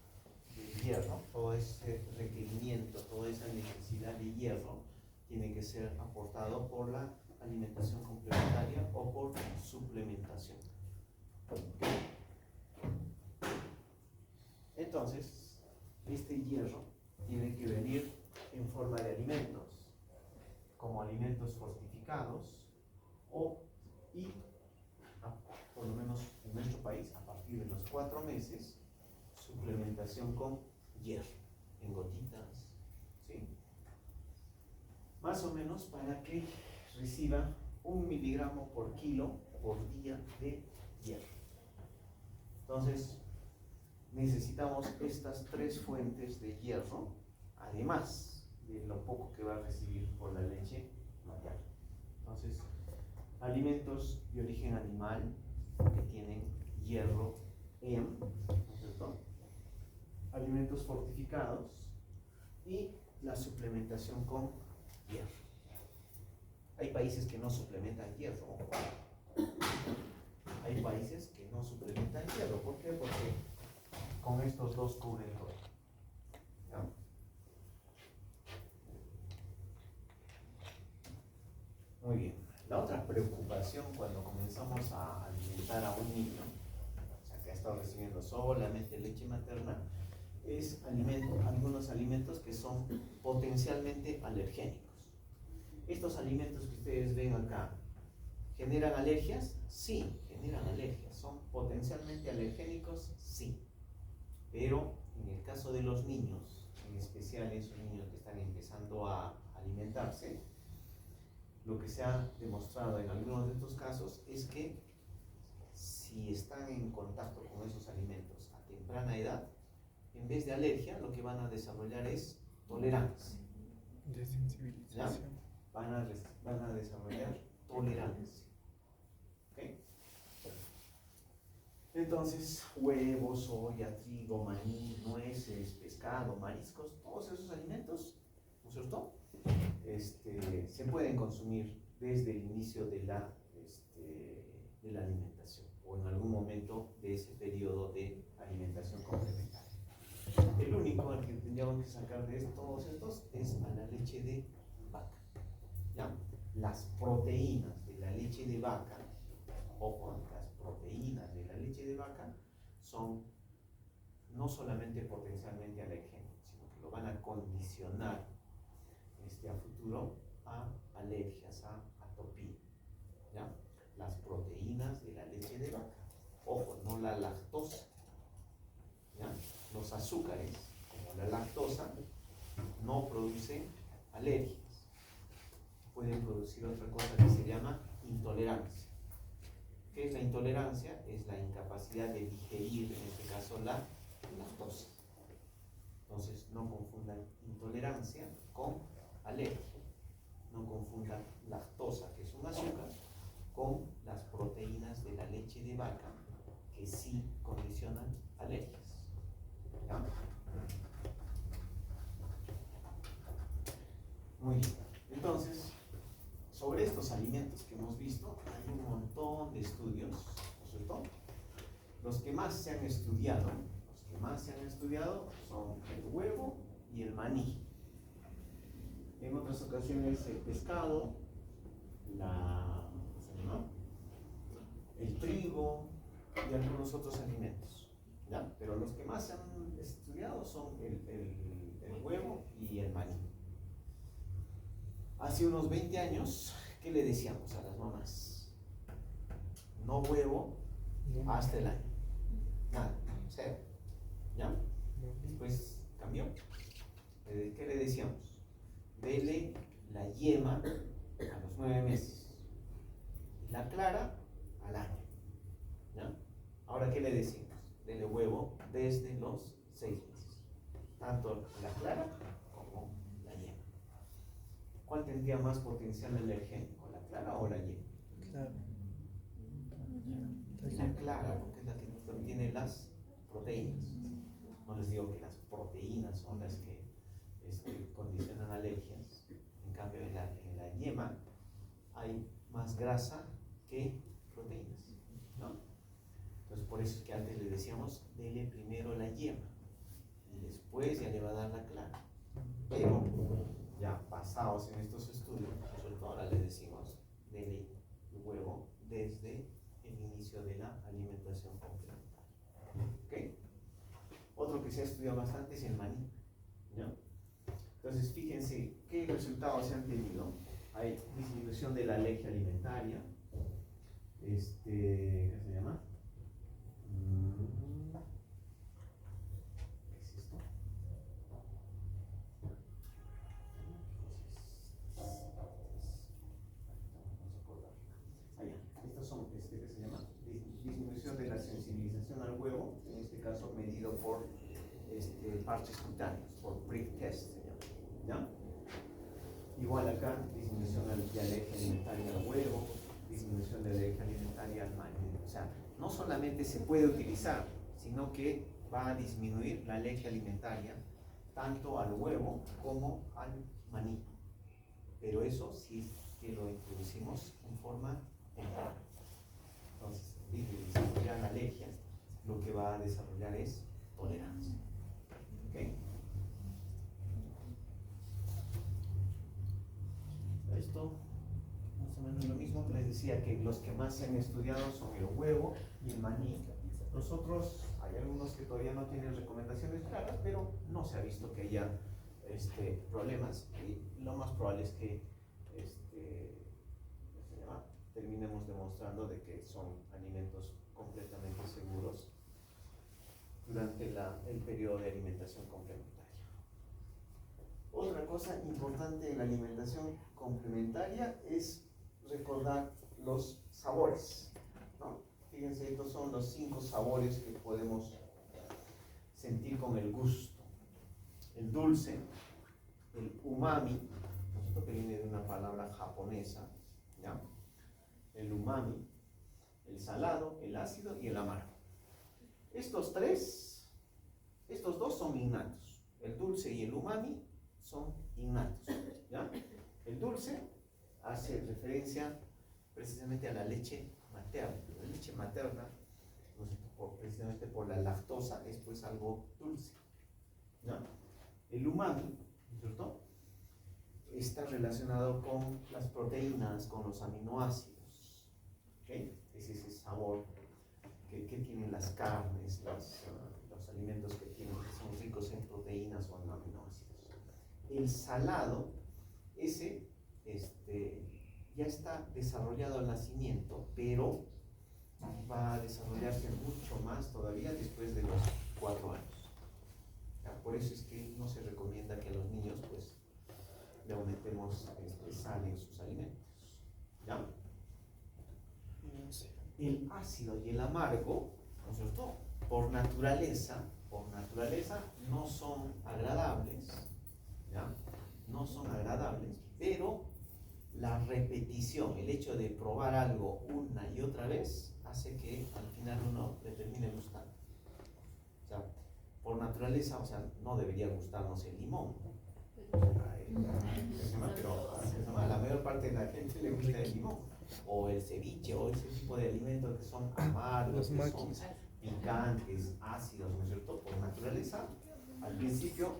de hierro, todo ese requerimiento, toda esa necesidad de hierro tiene que ser aportado por la alimentación complementaria o por suplementación. Entonces, este hierro tiene que venir en forma de alimentos, como alimentos fortificados y por lo menos en nuestro país, a partir de los 4 meses, suplementación con hierro, en gotitas, ¿sí? Más o menos para que reciba 1 miligramo por kilo por día de hierro. Entonces, necesitamos estas 3 fuentes de hierro, además de lo poco que va a recibir por la leche materna. Entonces, alimentos de origen animal que tienen hierro EM, ¿no es cierto?, alimentos fortificados y la suplementación con hierro. Hay países que no suplementan hierro. Hay países que no suplementan hierro. ¿Por qué? Porque con estos dos cubren todo. ¿Ya? Muy bien. La otra preocupación cuando comenzamos a alimentar a un niño, o sea, que ha estado recibiendo solamente leche materna, es algunos alimentos que son potencialmente alergénicos. Estos alimentos que ustedes ven acá, ¿generan alergias? Sí, generan alergias. ¿Son potencialmente alergénicos? Sí. Pero en el caso de los niños, en especial esos niños que están empezando a alimentarse, lo que se ha demostrado en algunos de estos casos es que si están en contacto con esos alimentos a temprana edad, en vez de alergia, lo que van a desarrollar es tolerancia. Desensibilización. Van a desarrollar tolerancia. ¿Okay? Entonces, huevos, soya, trigo, maní, nueces, pescado, mariscos, todos esos alimentos, ¿no es cierto?, se pueden consumir desde el inicio de la alimentación, o en algún momento de ese periodo de alimentación complementaria. El único al que tendríamos que sacar de todos estos es a la leche de vaca. ¿Ya? Las proteínas de la leche de vaca, ojo, las proteínas de la leche de vaca son no solamente potencialmente alergénicos, sino que lo van a condicionar a futuro a alergias, a atopía. ¿Ya? Las proteínas de la leche de vaca, ojo, no la lactosa. ¿Ya? Los azúcares, como la lactosa, no producen alergias. Pueden producir otra cosa que se llama intolerancia. ¿Qué es la intolerancia? Es la incapacidad de digerir, en este caso, la lactosa. Entonces, no confundan intolerancia con alergia. No confundan lactosa, que es un azúcar, con las proteínas de la leche de vaca, que sí condicionan alergias. ¿Ya? Muy bien. Entonces, sobre estos alimentos que hemos visto, hay un montón de estudios, ¿no es cierto? Los que más se han estudiado son el huevo y el maní. En otras ocasiones el pescado, ¿cómo se llama? El trigo y algunos otros alimentos. ¿Ya? Pero los que más se han estudiado son el huevo y el maní. Hace unos 20 años, ¿qué le decíamos a las mamás? No huevo hasta el año. Nada, cero. ¿Ya? Después cambió. ¿Qué le decíamos? Dele la yema a los 9 meses y la clara al año. ¿Ya? Ahora, ¿qué le decimos? Dele huevo desde los 6 meses. Tanto la clara como la yema. ¿Cuál tendría más potencial alergénico, la clara o la yema? Claro. La clara, porque es la que contiene las proteínas. No les digo que las proteínas son las que condicionan alergias. En cambio, en la yema hay más grasa que proteínas, ¿no? Entonces, por eso es que antes le decíamos, dele primero la yema y después ya le va a dar la clara. Pero, ya basados en estos estudios, nosotros ahora le decimos, dele el huevo desde el inicio de la alimentación complementaria. ¿Ok? Otro que se ha estudiado bastante es el maní. ¿Ya? Entonces, fíjense qué resultados se han tenido. Hay disminución de la alergia alimentaria. ¿Qué se llama? ¿Qué es esto? Estos son, ¿qué se llama? Disminución de la sensibilización al huevo, en este caso medido por parches cutáneos, por prick test, se llama. ¿Ya? Igual acá, disminución de alergia alimentaria al huevo, disminución de alergia alimentaria al maní. O sea, no solamente se puede utilizar, sino que va a disminuir la alergia alimentaria tanto al huevo como al maní. Pero eso sí que lo introducimos en forma temprana. Entonces, desarrollar alergia, lo que va a desarrollar es tolerancia. ¿Okay? Esto más o menos lo mismo que les decía, que los que más se han estudiado son el huevo y el maní. Nosotros, hay algunos que todavía no tienen recomendaciones claras, pero no se ha visto que haya problemas, y lo más probable es que terminemos demostrando de que son alimentos completamente seguros durante el periodo de alimentación complementaria. Otra cosa importante en la alimentación complementaria es recordar los sabores, ¿no? Fíjense, estos son los 5 sabores que podemos sentir con el gusto. El dulce, el umami, esto que viene de una palabra japonesa, ¿ya? El umami, el salado, el ácido y el amargo. Estos dos son innatos. El dulce y el umami son innatos, ¿ya? El dulce hace referencia precisamente a la leche materna. La leche materna precisamente por la lactosa, es pues algo dulce. ¿No? El umami, ¿no es cierto?, está relacionado con las proteínas, con los aminoácidos. ¿Okay? Es ese sabor que tienen las carnes, los alimentos que tienen, que son ricos en proteínas o en aminoácidos. El salado, ese ya está desarrollado al nacimiento, pero va a desarrollarse mucho más todavía después de los 4 años. ¿Ya? Por eso es que no se recomienda que a los niños pues le aumentemos sal en sus alimentos. ¿Ya? El ácido y el amargo, ¿no es cierto?, por naturaleza no son agradables, ¿ya? No son agradables, pero la repetición, el hecho de probar algo una y otra vez, hace que al final uno le termine gustando. O sea, por naturaleza, o sea, no debería gustarnos el limón. Pero a la mayor parte de la gente le gusta el limón, o el ceviche, o ese tipo de alimentos que son amargos, que son picantes, ácidos, ¿no es cierto? Por naturaleza, al principio,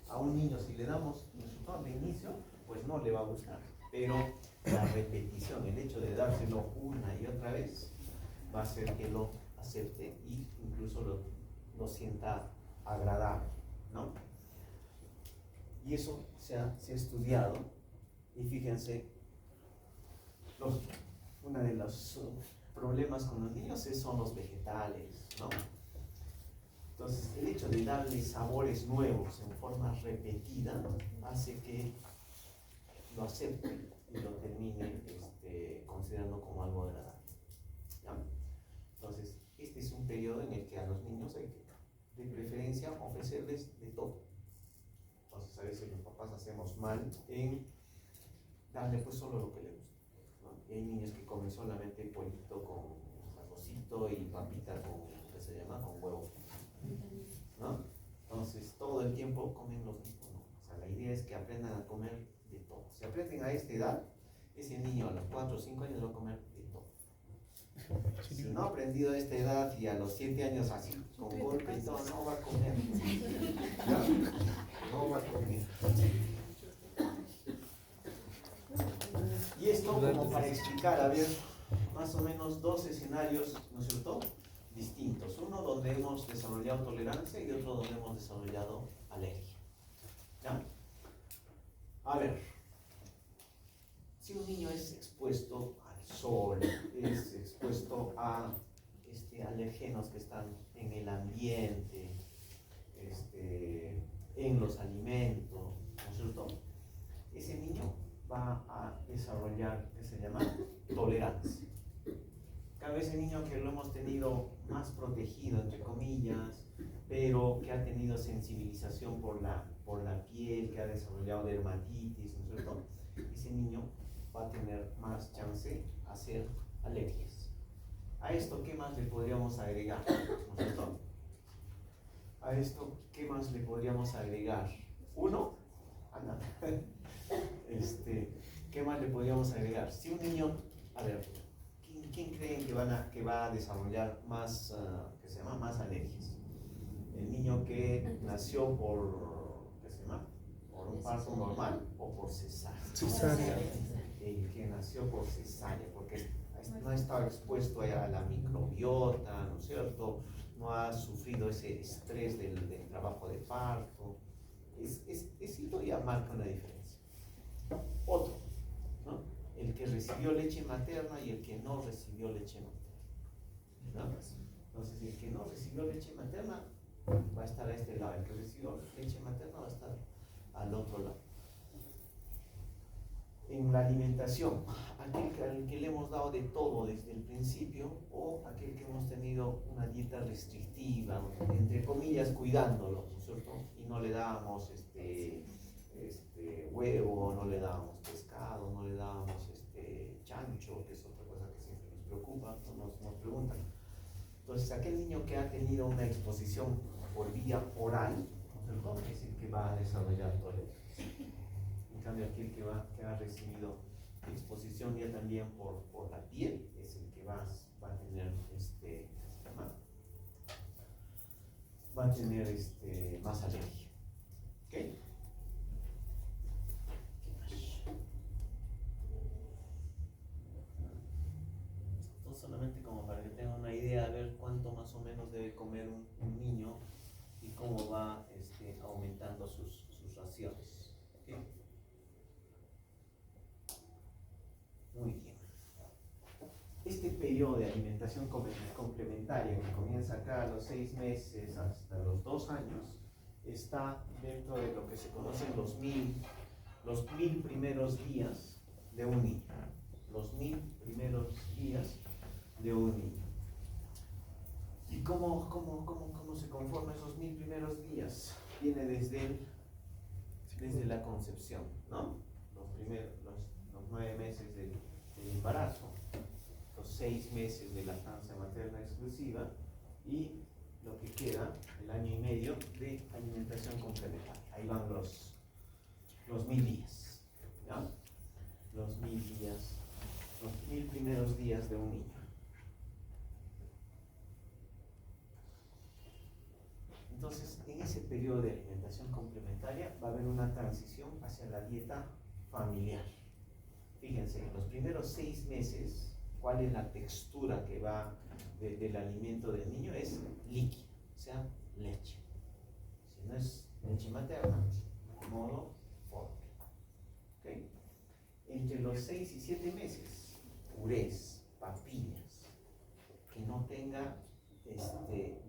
a un niño si le damos de inicio, pues no le va a gustar. Pero la repetición, el hecho de dárselo una y otra vez, va a hacer que lo acepte e incluso lo sienta agradable, ¿no? Y eso se ha estudiado, y fíjense, uno de los problemas con los niños son los vegetales, ¿no? Entonces, el hecho de darle sabores nuevos en forma repetida hace que lo acepte y lo termine considerando como algo agradable. ¿Ya? Entonces, este es un periodo en el que a los niños hay que, de preferencia, ofrecerles de todo. Entonces, a veces los papás hacemos mal en darle pues solo lo que le gusta, ¿no? Y hay niños que comen solamente pollito con arrocito y papita con, ¿qué se llama?, con huevo, ¿no? Entonces, todo el tiempo comen lo mismo, ¿no? O sea, la idea es que aprendan a comer de todo. Si aprenden a esta edad, ese niño a los 4 o 5 años va a comer de todo. Si no ha aprendido a esta edad y a los 7 años así, con golpe y todo, no va a comer. No va a comer. Y esto como para explicar, a ver, más o menos 2 escenarios, ¿no es cierto?, distintos. Uno donde hemos desarrollado tolerancia y otro donde hemos desarrollado alergia. ¿Ya? A ver, si un niño es expuesto al sol, es expuesto a alergenos que están en el ambiente, en los alimentos, ¿no es cierto?, ese niño va a desarrollar, ¿qué se llama?, tolerancia. Cada vez el niño que lo hemos tenido más protegido, entre comillas, pero que ha tenido sensibilización por la piel, que ha desarrollado dermatitis, ¿no es cierto?, ese niño va a tener más chance a hacer alergias. A esto, ¿qué más le podríamos agregar? ¿No es cierto? A esto, ¿qué más le podríamos agregar? Uno, anda. ¿Qué más le podríamos agregar? Si un niño, a ver, ¿quién creen que va a desarrollar más, ¿qué se llama?, más alergias? ¿El niño que nació por, ¿qué se llama?, por un parto normal o por cesárea? Cesárea. El que nació por cesárea, porque no ha estado expuesto a la microbiota, ¿no es cierto?, no ha sufrido ese estrés del trabajo de parto. Eso ya marca una diferencia. Otro, ¿no?, el que recibió leche materna y el que no recibió leche materna, ¿no? Entonces, el que no recibió leche materna va a estar a este lado, el que recibió leche materna va a estar al otro lado. En la alimentación, aquel al que le hemos dado de todo desde el principio, o aquel que hemos tenido una dieta restrictiva, entre comillas, cuidándolo, ¿no es cierto?, y no le dábamos huevo, no le dábamos pescado, no le dábamos chancho, que es otra cosa que siempre nos preocupa, nos preguntan. Entonces, aquel niño que ha tenido una exposición por vía oral, ¿no es cierto?, es el que va a desarrollar tolerancia. En cambio, aquel que ha recibido exposición ya también por la piel es el que va a tener va a tener más alergia. ¿Ok? Esto solamente como para que tengan una idea, a ver cuánto más o menos debe comer un niño y cómo va aumentando sus raciones. ¿Ok? Muy bien. Este periodo de alimentación complementaria que comienza acá a los 6 meses hasta los 2 años está dentro de lo que se conocen los mil primeros días de un niño. Los 1000 primeros días de un niño. ¿Y cómo se conforman esos 1000 primeros días? Viene desde la concepción, ¿no? Los 9 meses del embarazo, los 6 meses de lactancia materna exclusiva y lo que queda, el año y medio de alimentación complementaria. Ahí van los 1000 días, ¿ya? Los 1000 días, los 1000 primeros días de un niño. Entonces, en ese periodo de alimentación complementaria va a haber una transición hacia la dieta familiar. Fíjense, en los primeros 6 meses, ¿cuál es la textura que va del alimento del niño? Es líquido, o sea, leche. Si no es leche materna, de modo forma. ¿Okay? Entre los 6 y 7 meses, purés, papillas, que no tenga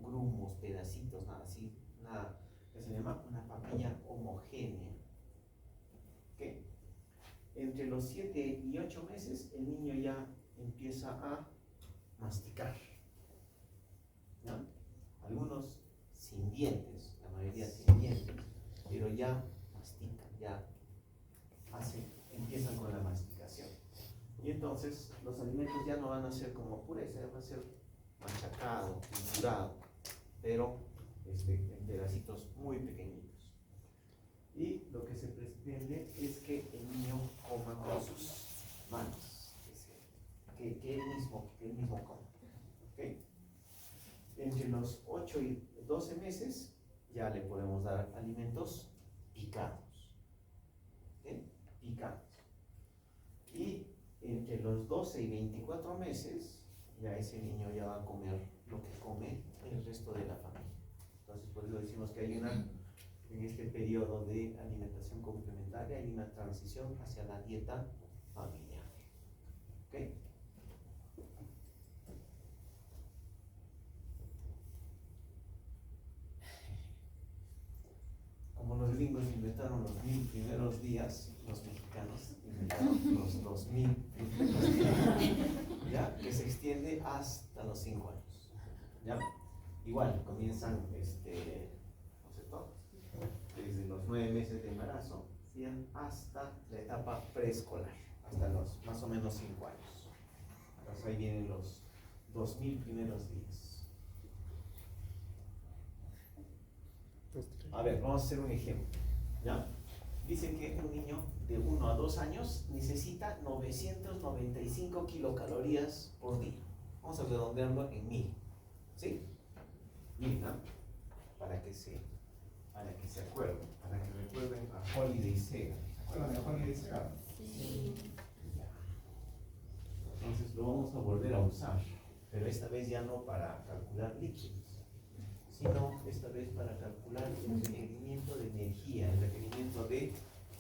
grumos, pedacitos, nada así, nada que se llama una papilla homogénea. ¿Okay? Entre los 7 y 8 meses, el niño ya empieza a masticar, ¿no? Algunos sin dientes, la mayoría sin dientes, pero ya mastican, ya empiezan con la masticación. Y entonces los alimentos ya no van a ser como pureza, ya van a ser machacado, triturado, pero en pedacitos muy pequeñitos. Y lo que se pretende es que el niño coma con sus manos, que él mismo coma. ¿Okay? Entre los 8 y 12 meses ya le podemos dar alimentos picados. ¿Okay? Picados. Y entre los 12 y 24 meses ya ese niño ya va a comer lo que come el resto de la familia. Entonces por eso decimos que en este periodo de alimentación complementaria hay una transición hacia la dieta familiar. ¿Ok? Como los gringos inventaron los 1000 primeros días, los mexicanos inventaron los 2000 primeros días, ¿ya? Que se extiende hasta los 5 años. ¿Ya? Igual, comienzan, no sé todo, desde los 9 meses de embarazo hasta la etapa preescolar, hasta los más o menos 5 años. Entonces ahí vienen los 2000 primeros días. A ver, vamos a hacer un ejemplo, ¿ya? Dice que un niño de 1 a 2 años necesita 995 kilocalorías por día. Vamos a redondearlo en 1000, ¿sí? 1000, ¿no? Para que se acuerden, para que recuerden a Holiday Sega. ¿Se acuerdan de Holiday Sega? Sí. Ya. Entonces lo vamos a volver a usar, pero esta vez ya no para calcular líquidos, sino esta vez para calcular el requerimiento de energía, el requerimiento de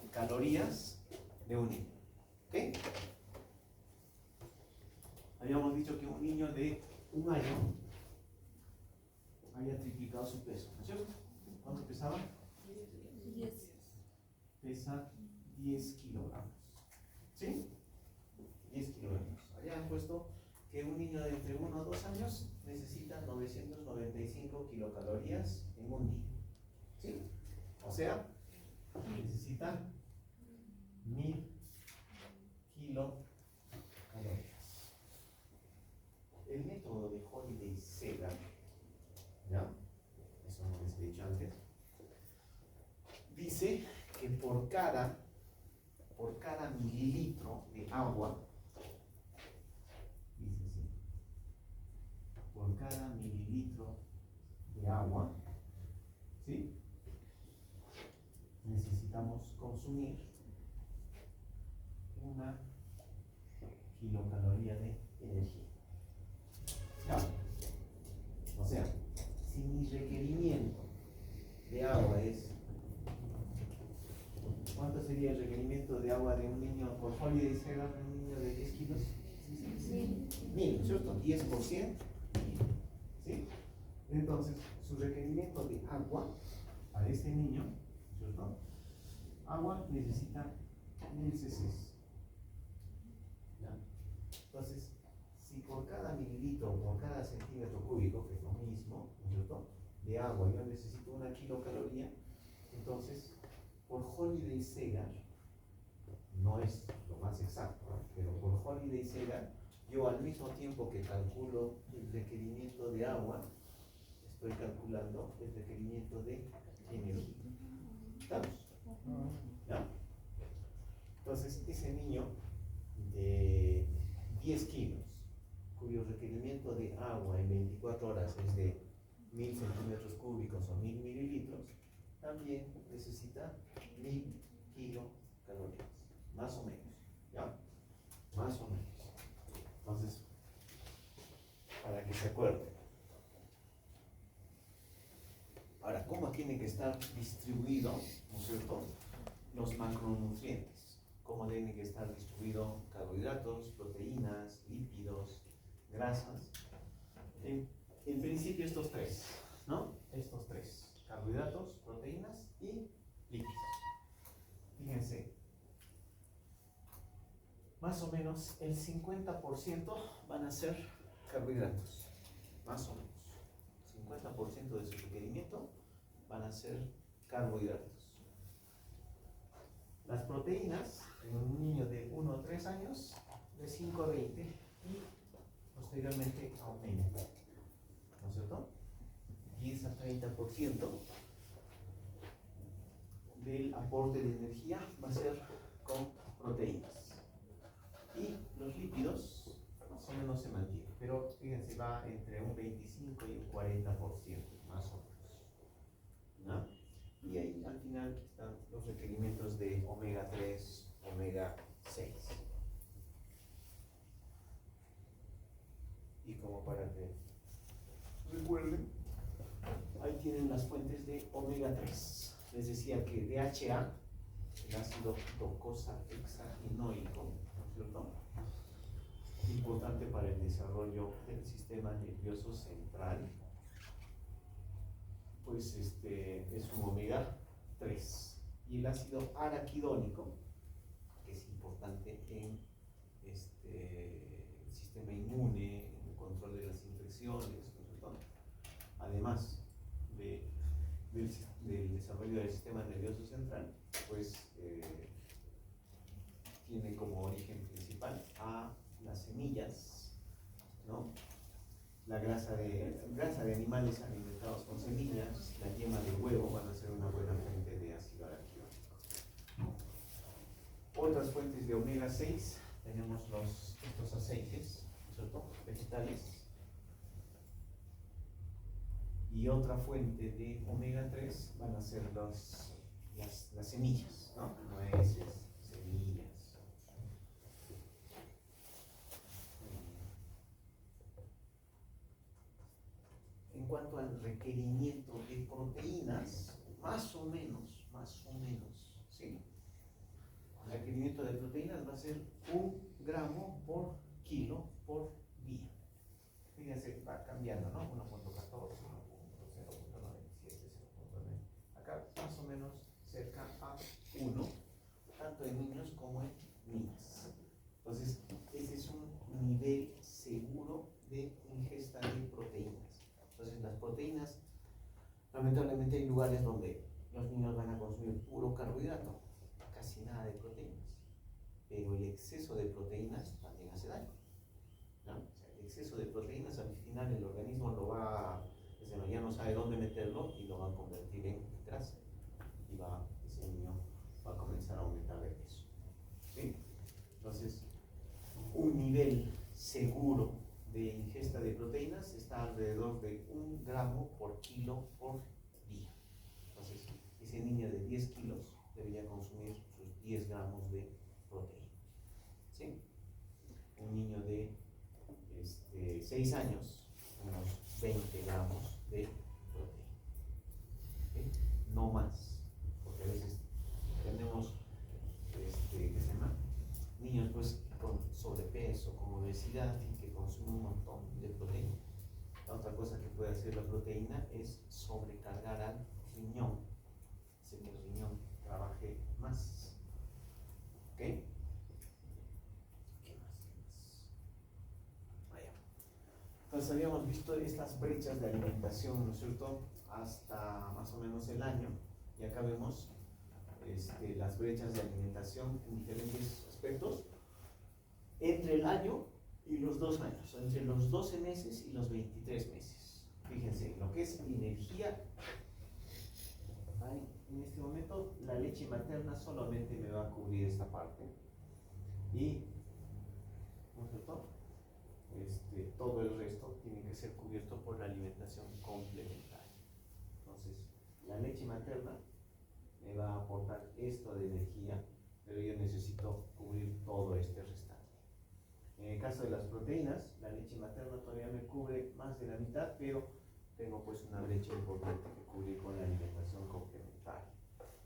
calorías de un niño. ¿Ok? Habíamos dicho que un niño de 1 año había triplicado su peso, ¿no es cierto? ¿Cuánto pesaba? 10. Pesa 10 kilogramos. ¿Sí? 10 kilogramos. Habían puesto que un niño de entre 1 a 2 años necesita 995 kilocalorías en un día. ¿Sí? O sea, necesita 1000 kilocalorías. El método de Holiday Sega, ¿ya? Eso no les he dicho antes. Dice que por cada mililitro de agua, dice así, por cada mililitro de agua necesitamos consumir 1 kilocaloría de energía. ¿Ya? O sea, si mi requerimiento de agua es, ¿cuánto sería el requerimiento de agua de un niño por Holiday Segar, de un niño de 10 kilos? 1000, ¿cierto? 10%. ¿Sí? Entonces, su requerimiento de agua para este niño, ¿cierto? Agua necesita 1000 cc. ¿Ya? Entonces, si por cada mililitro o por cada centímetro cúbico, que es lo mismo, ¿cierto?, de agua yo necesito 1 kilocaloría, entonces por Holiday Segar, no es lo más exacto, ¿no?, pero por Holiday Segar, yo al mismo tiempo que calculo el requerimiento de agua, estoy calculando el requerimiento de energía. ¿Estamos? ¿Ya? Entonces, ese niño de 10 kilos, cuyo requerimiento de agua en 24 horas es de 1000 centímetros cúbicos o 1000 mililitros, también necesita 1000 kilocalorías, más o menos, ¿ya? Más o menos. Entonces, para que se acuerden. Ahora, ¿cómo tiene que estar distribuido, ¿no es cierto?, los macronutrientes? ¿Cómo tiene que estar distribuido carbohidratos, proteínas, lípidos, grasas? En principio estos tres, ¿no? Estos tres: carbohidratos, proteínas y lípidos. Fíjense, más o menos el 50% van a ser carbohidratos, más o menos. 50% de su requerimiento van a ser carbohidratos. Las proteínas, en un niño de 1 a 3 años, de 5 a 20 y posteriormente aumenta, ¿no es cierto? 10 a 30% del aporte de energía va a ser con proteínas. Y los lípidos más o menos se mantienen, pero fíjense, va entre un 25 y un 40%, más o menos, ¿no? Y ahí al final están los requerimientos de omega 3, omega 6. Y como para que recuerden, ahí tienen las fuentes de omega 3. Les decía que DHA, el ácido docosahexaenoico, ¿no es cierto?, importante para el desarrollo del sistema nervioso central, pues es un omega 3. Y el ácido araquidónico, que es importante en el sistema inmune, en el control de las infecciones, ¿no es cierto?, además del desarrollo del sistema nervioso central, pues tiene como origen principal a las semillas, ¿no? La grasa de animales alimentados con semillas, la yema del huevo van a ser una buena fuente de ácido araquidónico. Otras fuentes de omega 6, tenemos estos aceites, ¿no es cierto?, vegetales. Y otra fuente de omega 3 van a ser las semillas, ¿no? Nueces, semillas. En cuanto al requerimiento de proteínas, más o menos, ¿sí? El requerimiento de proteínas va a ser 1 gramo por kilo por día. Fíjense, va cambiando, ¿no? 1.14, 1.0.97, 0.9. Acá más o menos cerca a 1, tanto en niños como en niñas. Entonces, ese es un nivel seguro de ingesta de proteínas. Entonces, las proteínas, lamentablemente hay lugares donde los niños van a consumir puro carbohidrato, casi nada de proteínas, pero el exceso de proteínas también hace daño, ¿no? O sea, el exceso de proteínas al final el organismo ya no sabe dónde meterlo y lo va a convertir en grasa y ese niño va a comenzar a aumentar de peso, ¿sí? Entonces, un nivel seguro de ingesta de proteínas está alrededor de 1 gramo por kilo por día. Entonces, ese niño de 10 kilos debería consumir sus 10 gramos de proteína. ¿Sí? Un niño de 6 años, unos 20 gramos de proteína. ¿Sí? No más, porque a veces tenemos, ¿qué se llama? Niños pues con sobrepeso, con obesidad y que consumen un montón de proteína. La otra cosa que puede hacer la proteína es sobrecargar al riñón, hacer que el riñón trabaje más. ¿Ok? ¿Qué más? Vaya. Entonces habíamos visto estas brechas de alimentación, ¿no es cierto? Hasta más o menos el año. Y acá vemos las brechas de alimentación en diferentes aspectos entre el año y los 2 años, entre los 12 meses y los 23 meses. Fíjense, lo que es energía, en este momento la leche materna solamente me va a cubrir esta parte y, ¿no es cierto? Todo el resto tiene que ser cubierto por la alimentación complementaria. Entonces, la leche materna me va a aportar esto de energía, pero yo necesito cubrir todo este restante. En el caso de las proteínas, la leche materna todavía me cubre más de la mitad, pero tengo pues una brecha importante que cubrir con la alimentación complementaria.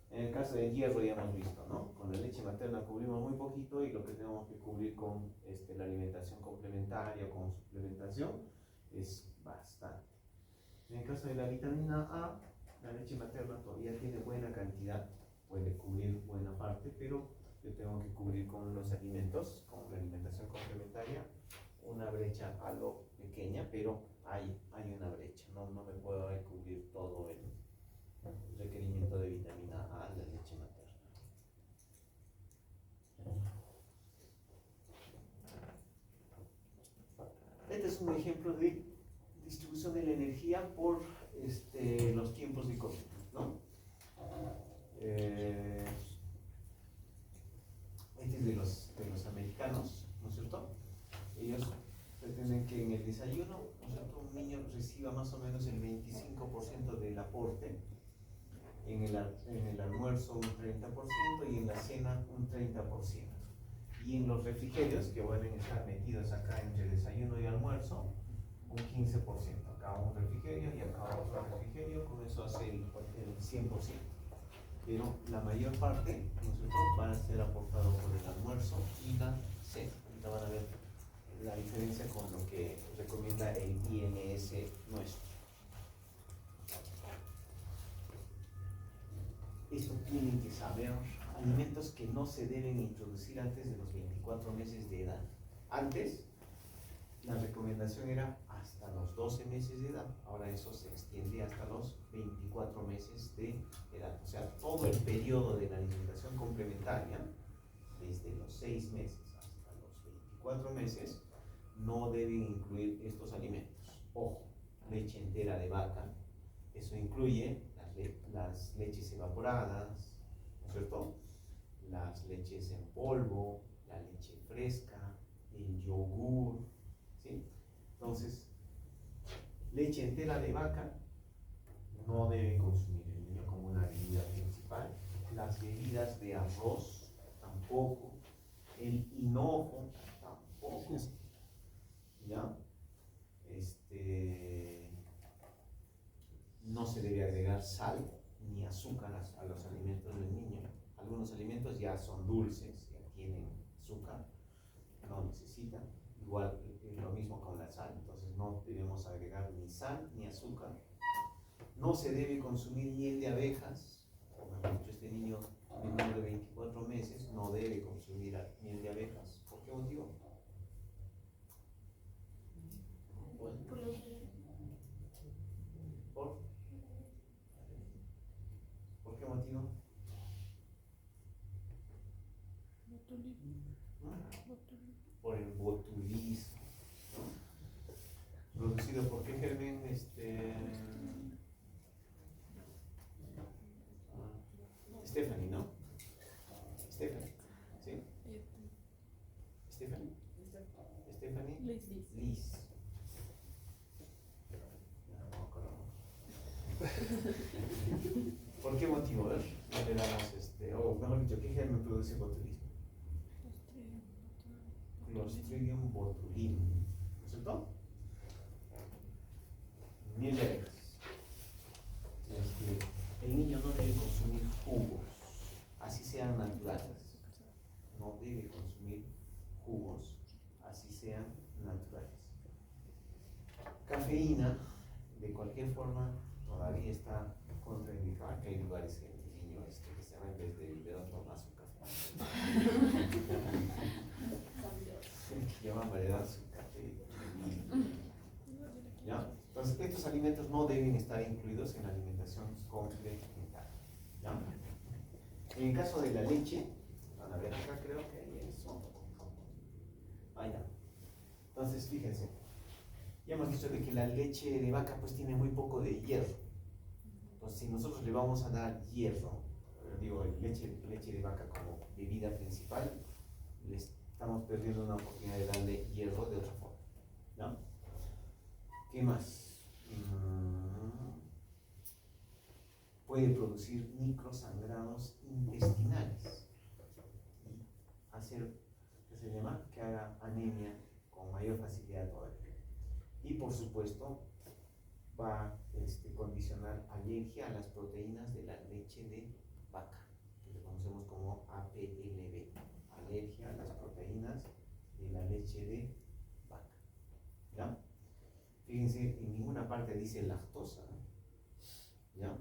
En el caso del hierro ya hemos visto, ¿no? Con la leche materna cubrimos muy poquito y lo que tenemos que cubrir con la alimentación complementaria o con suplementación es bastante. En el caso de la vitamina A, la leche materna todavía tiene buena cantidad, puede cubrir buena parte, pero yo tengo que cubrir con los alimentos, con la alimentación complementaria, una brecha algo pequeña, pero hay una brecha, no me puedo cubrir todo el requerimiento de vitamina A en la leche materna. Este es un ejemplo de distribución de la energía por los tiempos de COVID, ¿no? Este es de los americanos, ¿no es cierto? Ellos pretenden que en el desayuno, ¿no es cierto?, un niño reciba más o menos el 25% del aporte, en el almuerzo un 30% y en la cena un 30%. Y en los refrigerios, que vuelven a estar metidos acá entre desayuno y almuerzo, un 15%. Acá un refrigerio y acá otro refrigerio, con eso hace el 100%. Pero la mayor parte, ¿no es cierto?, van a ser aportados por el almuerzo y la cena. Ahorita van a ver la diferencia con lo que recomienda el INS nuestro. Esto tienen que saber: alimentos que no se deben introducir antes de los 24 meses de edad. Antes, la recomendación era hasta los 12 meses de edad. Ahora eso se extiende hasta los 24 meses de edad. O sea, todo el periodo de la alimentación complementaria, desde los 6 meses hasta los 24 meses, no deben incluir estos alimentos. Ojo, leche entera de vaca, eso incluye las leches evaporadas, ¿no es cierto?, las leches en polvo, la leche fresca, el yogur, ¿sí? Entonces, leche entera de vaca no debe consumir el niño como una bebida principal. Las bebidas de arroz tampoco, el hinojo tampoco, ¿ya? No se debe agregar sal ni azúcar a los alimentos del niño. Algunos alimentos ya son dulces, ya tienen azúcar, no necesitan. Igual lo mismo con la sal, entonces no debemos agregar ni sal ni azúcar. No se debe consumir miel de abejas. Por ejemplo, este niño menor de 24 meses no debe consumir miel de abejas. ¿Por qué motivo? ¿Por qué motivo? Por el botulismo, ¿no? ¿Producido por qué germen? Stephanie, ¿no? Stephanie, ¿sí? Stephanie. Stephanie. Liz. ¿Por qué motivo? A ver, ya le damos me produce botulismo? Clostridium botulinum, ¿no es cierto? Mire, el niño no debe consumir jugos, así sean naturales. No debe consumir jugos, así sean naturales. Cafeína, de cualquier forma, todavía está contraindicada. Que hay lugares que el niño que se llama en vez de biberón toma su café. Lleva variedad su café. ¿Ya? Entonces, estos alimentos no deben estar incluidos en la alimentación complementaria. ¿Ya? En el caso de la leche, van a ver acá, creo que hay eso. Ahí está. Entonces, fíjense. Ya hemos dicho de que la leche de vaca pues tiene muy poco de hierro. Entonces, si nosotros le vamos a dar hierro, digo, leche de vaca como bebida principal, le estamos perdiendo una oportunidad de darle hierro de otra forma. ¿No? ¿Qué más? Puede producir microsangrados intestinales y hacer, ¿qué se llama? Que haga anemia con mayor facilidad todavía. Y por supuesto va a condicionar alergia a las proteínas de la leche de vaca, que le conocemos como APLB, alergia a las proteínas de la leche de vaca. ¿Ya? Fíjense, en ninguna parte dice lactosa. ¿Ya?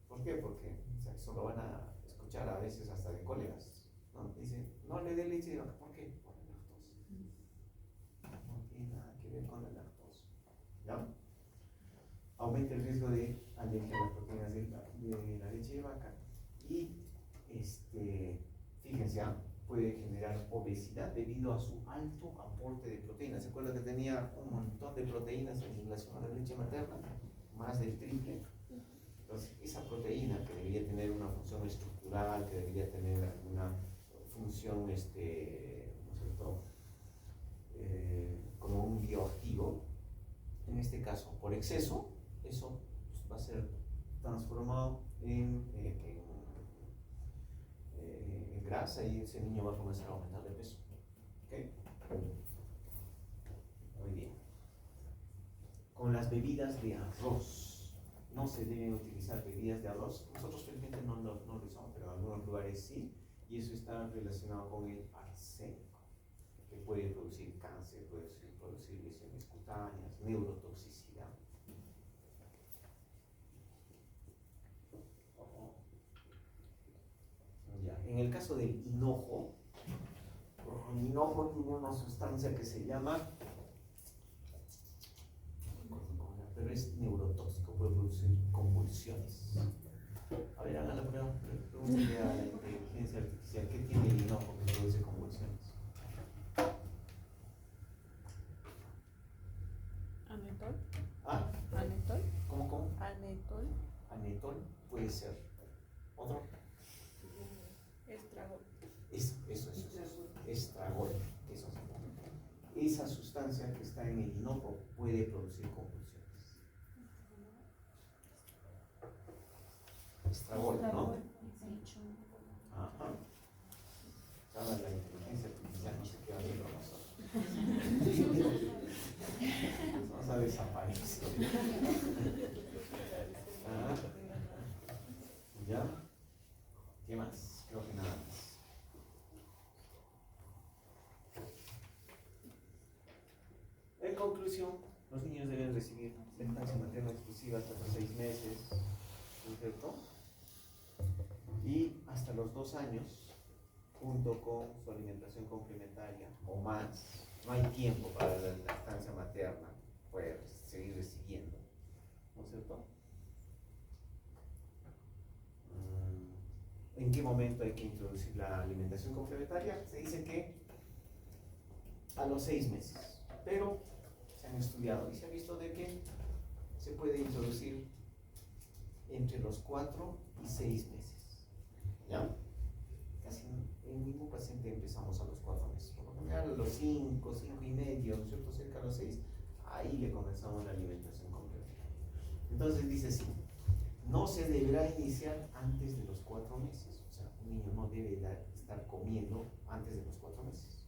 ¿Por qué? Porque eso lo van a escuchar a veces hasta de colegas, ¿no? Dicen, no le dé leche de vaca. ¿Por qué? Por la lactosa. No tiene nada que ver con la lactosa. ¿Ya? Aumenta el riesgo de alergia a las proteínas de la leche de vaca. Y, fíjense, puede generar obesidad debido a su alto aporte de proteínas. ¿Se acuerdan que tenía un montón de proteínas en relación a la leche materna? Más del triple. Entonces, esa proteína que debería tener una función estructural, que debería tener alguna función, ¿no es cierto?, como un bioactivo, en este caso, por exceso, eso va a ser transformado en grasa y ese niño va a comenzar a aumentar de peso. ¿Okay? Muy bien. Con las bebidas de arroz. No se deben utilizar bebidas de arroz. Nosotros felizmente no lo usamos, pero en algunos lugares sí. Y eso está relacionado con el arsénico, que puede producir cáncer, puede producir lesiones cutáneas, neurotoxicidad. Ya. En el caso del hinojo, el hinojo tiene una sustancia que se llama, pero es neurotóxico, puede producir convulsiones. A ver, hagan la prueba. Pregúntenle a la inteligencia artificial qué tiene el hinojo que produce convulsiones. Anetol. Ah, Anetol. ¿cómo? Anetol. Anetol puede ser. ¿Otro? Estragol. Eso. Estragol. Eso. Esa sustancia que está en el hinojo puede producir convulsiones. Estragol, ¿no? Ajá. Ahora la inteligencia artificial no se queda bien con nosotros. Vamos a desaparecer. ¿Ya? ¿Qué más? Creo que nada más. En conclusión, los niños deben recibir lactancia materna exclusiva hasta los 6 meses, ¿no es cierto? Y hasta los 2 años, junto con su alimentación complementaria o más. No hay tiempo para la lactancia materna, puede seguir recibiendo, ¿no es cierto? ¿En qué momento hay que introducir la alimentación complementaria? Se dice que a los 6 meses, pero se han estudiado y se ha visto de que se puede introducir entre los 4 y 6 meses. ¿Ya? Casi en ningún paciente empezamos a los 4 meses. Por lo general a los 5, 5 y medio, ¿no es cierto? Cerca a los 6, ahí le comenzamos la alimentación complementaria. Entonces dice así, no se deberá iniciar antes de los 4 meses. O sea, un niño no debe estar comiendo antes de los 4 meses,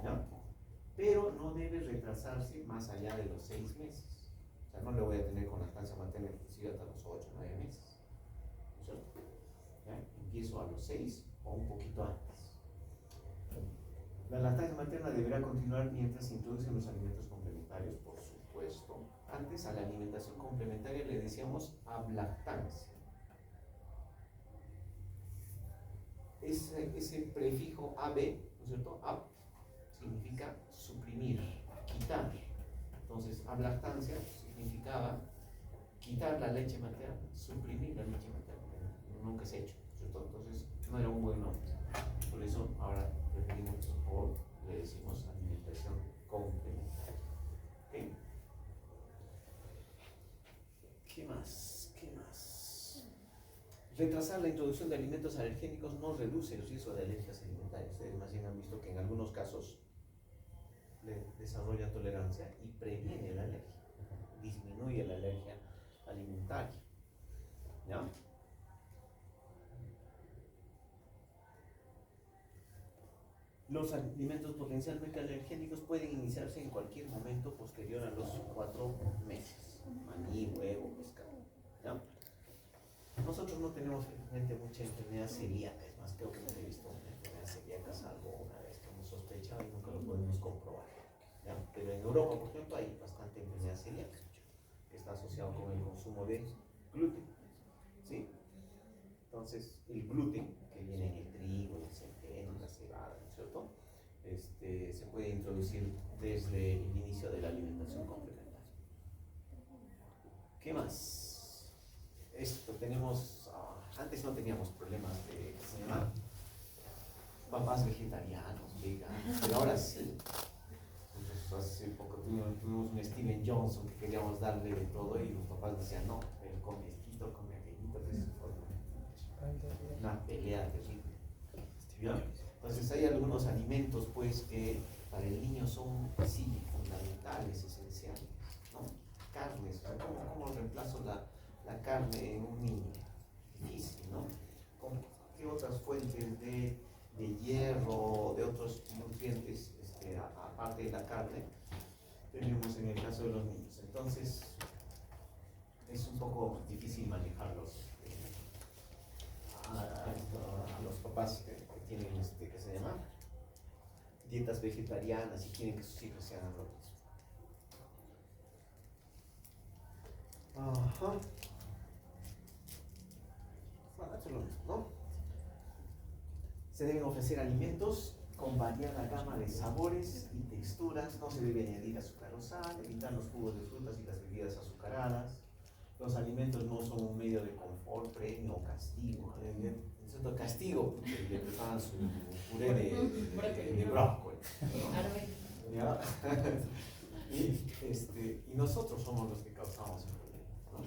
¿ya? Pero no debe retrasarse más allá de los 6 meses. O sea, no le voy a tener con lactancia materna inclusive hasta los 8 o 9 meses, ¿no es cierto? ¿Ya? Empiezo a los 6 o un poquito antes. La lactancia materna deberá continuar mientras se introducen los alimentos complementarios, por supuesto. Antes a la alimentación complementaria le decíamos ablactancia. Ese prefijo AB, ¿no es cierto? Ab significa suprimir, quitar. Entonces, ablactancia significaba quitar la leche materna, suprimir la leche materna. Nunca se ha hecho, ¿cierto? Entonces, no era un buen nombre. Por eso ahora preferimos o le decimos alimentación complementaria. ¿Okay? ¿Qué más? ¿Qué más? Retrasar la introducción de alimentos alergénicos no reduce el riesgo de alergias alimentarias. Ustedes más bien han visto que en algunos casos desarrolla tolerancia y previene la alergia, disminuye la alergia alimentaria. ¿Ya? Los alimentos potencialmente alergénicos pueden iniciarse en cualquier momento posterior a los 4 meses. Maní, huevo, pescado. ¿Ya? Nosotros no tenemos felizmente mucha enfermedad celíaca, es más, creo que hemos visto una enfermedad celíaca, salvo una vez que hemos sospechado y nunca lo podemos comprobar. ¿Ya? Pero en Europa, por ejemplo, hay bastante enfermedad celíaca que está asociado con el consumo de gluten. ¿Sí? Entonces, el gluten que viene en el trigo, en el centeno, en la cebada, ¿no es cierto? Se puede introducir desde el inicio de la alimentación complementaria. ¿Qué más? Tenemos, antes no teníamos problemas de, ¿qué se llama? Papás vegetarianos, veganos, pero ahora sí. Entonces, hace poco tuvimos un Steven Johnson que queríamos darle de todo y los papás decían, no, él come esto, come aquello, entonces fue una pelea terrible. ¿Ya? Entonces hay algunos alimentos pues que para el niño son sí fundamentales, esenciales, ¿no? Carnes, o sea, ¿cómo reemplazo la carne en un niño? Difícil, ¿no? ¿Qué otras fuentes de hierro, de otros nutrientes, aparte de la carne, tenemos en el caso de los niños? Entonces es un poco difícil manejarlos a los papás que tienen ¿qué se llama? Dietas vegetarianas y quieren que sus hijos se hagan lo mismo. Ajá. Bueno, eso es lo mismo, ¿no? Se deben ofrecer alimentos con variada gama de sabores y texturas. No se debe añadir azúcar o sal, evitar los jugos de frutas y las bebidas azucaradas. Los alimentos no son un medio de confort, premio o castigo. En cierto castigo, porque le preparan su puré de brócoli. ¿Ya? Y nosotros somos los que causamos el problema, ¿no?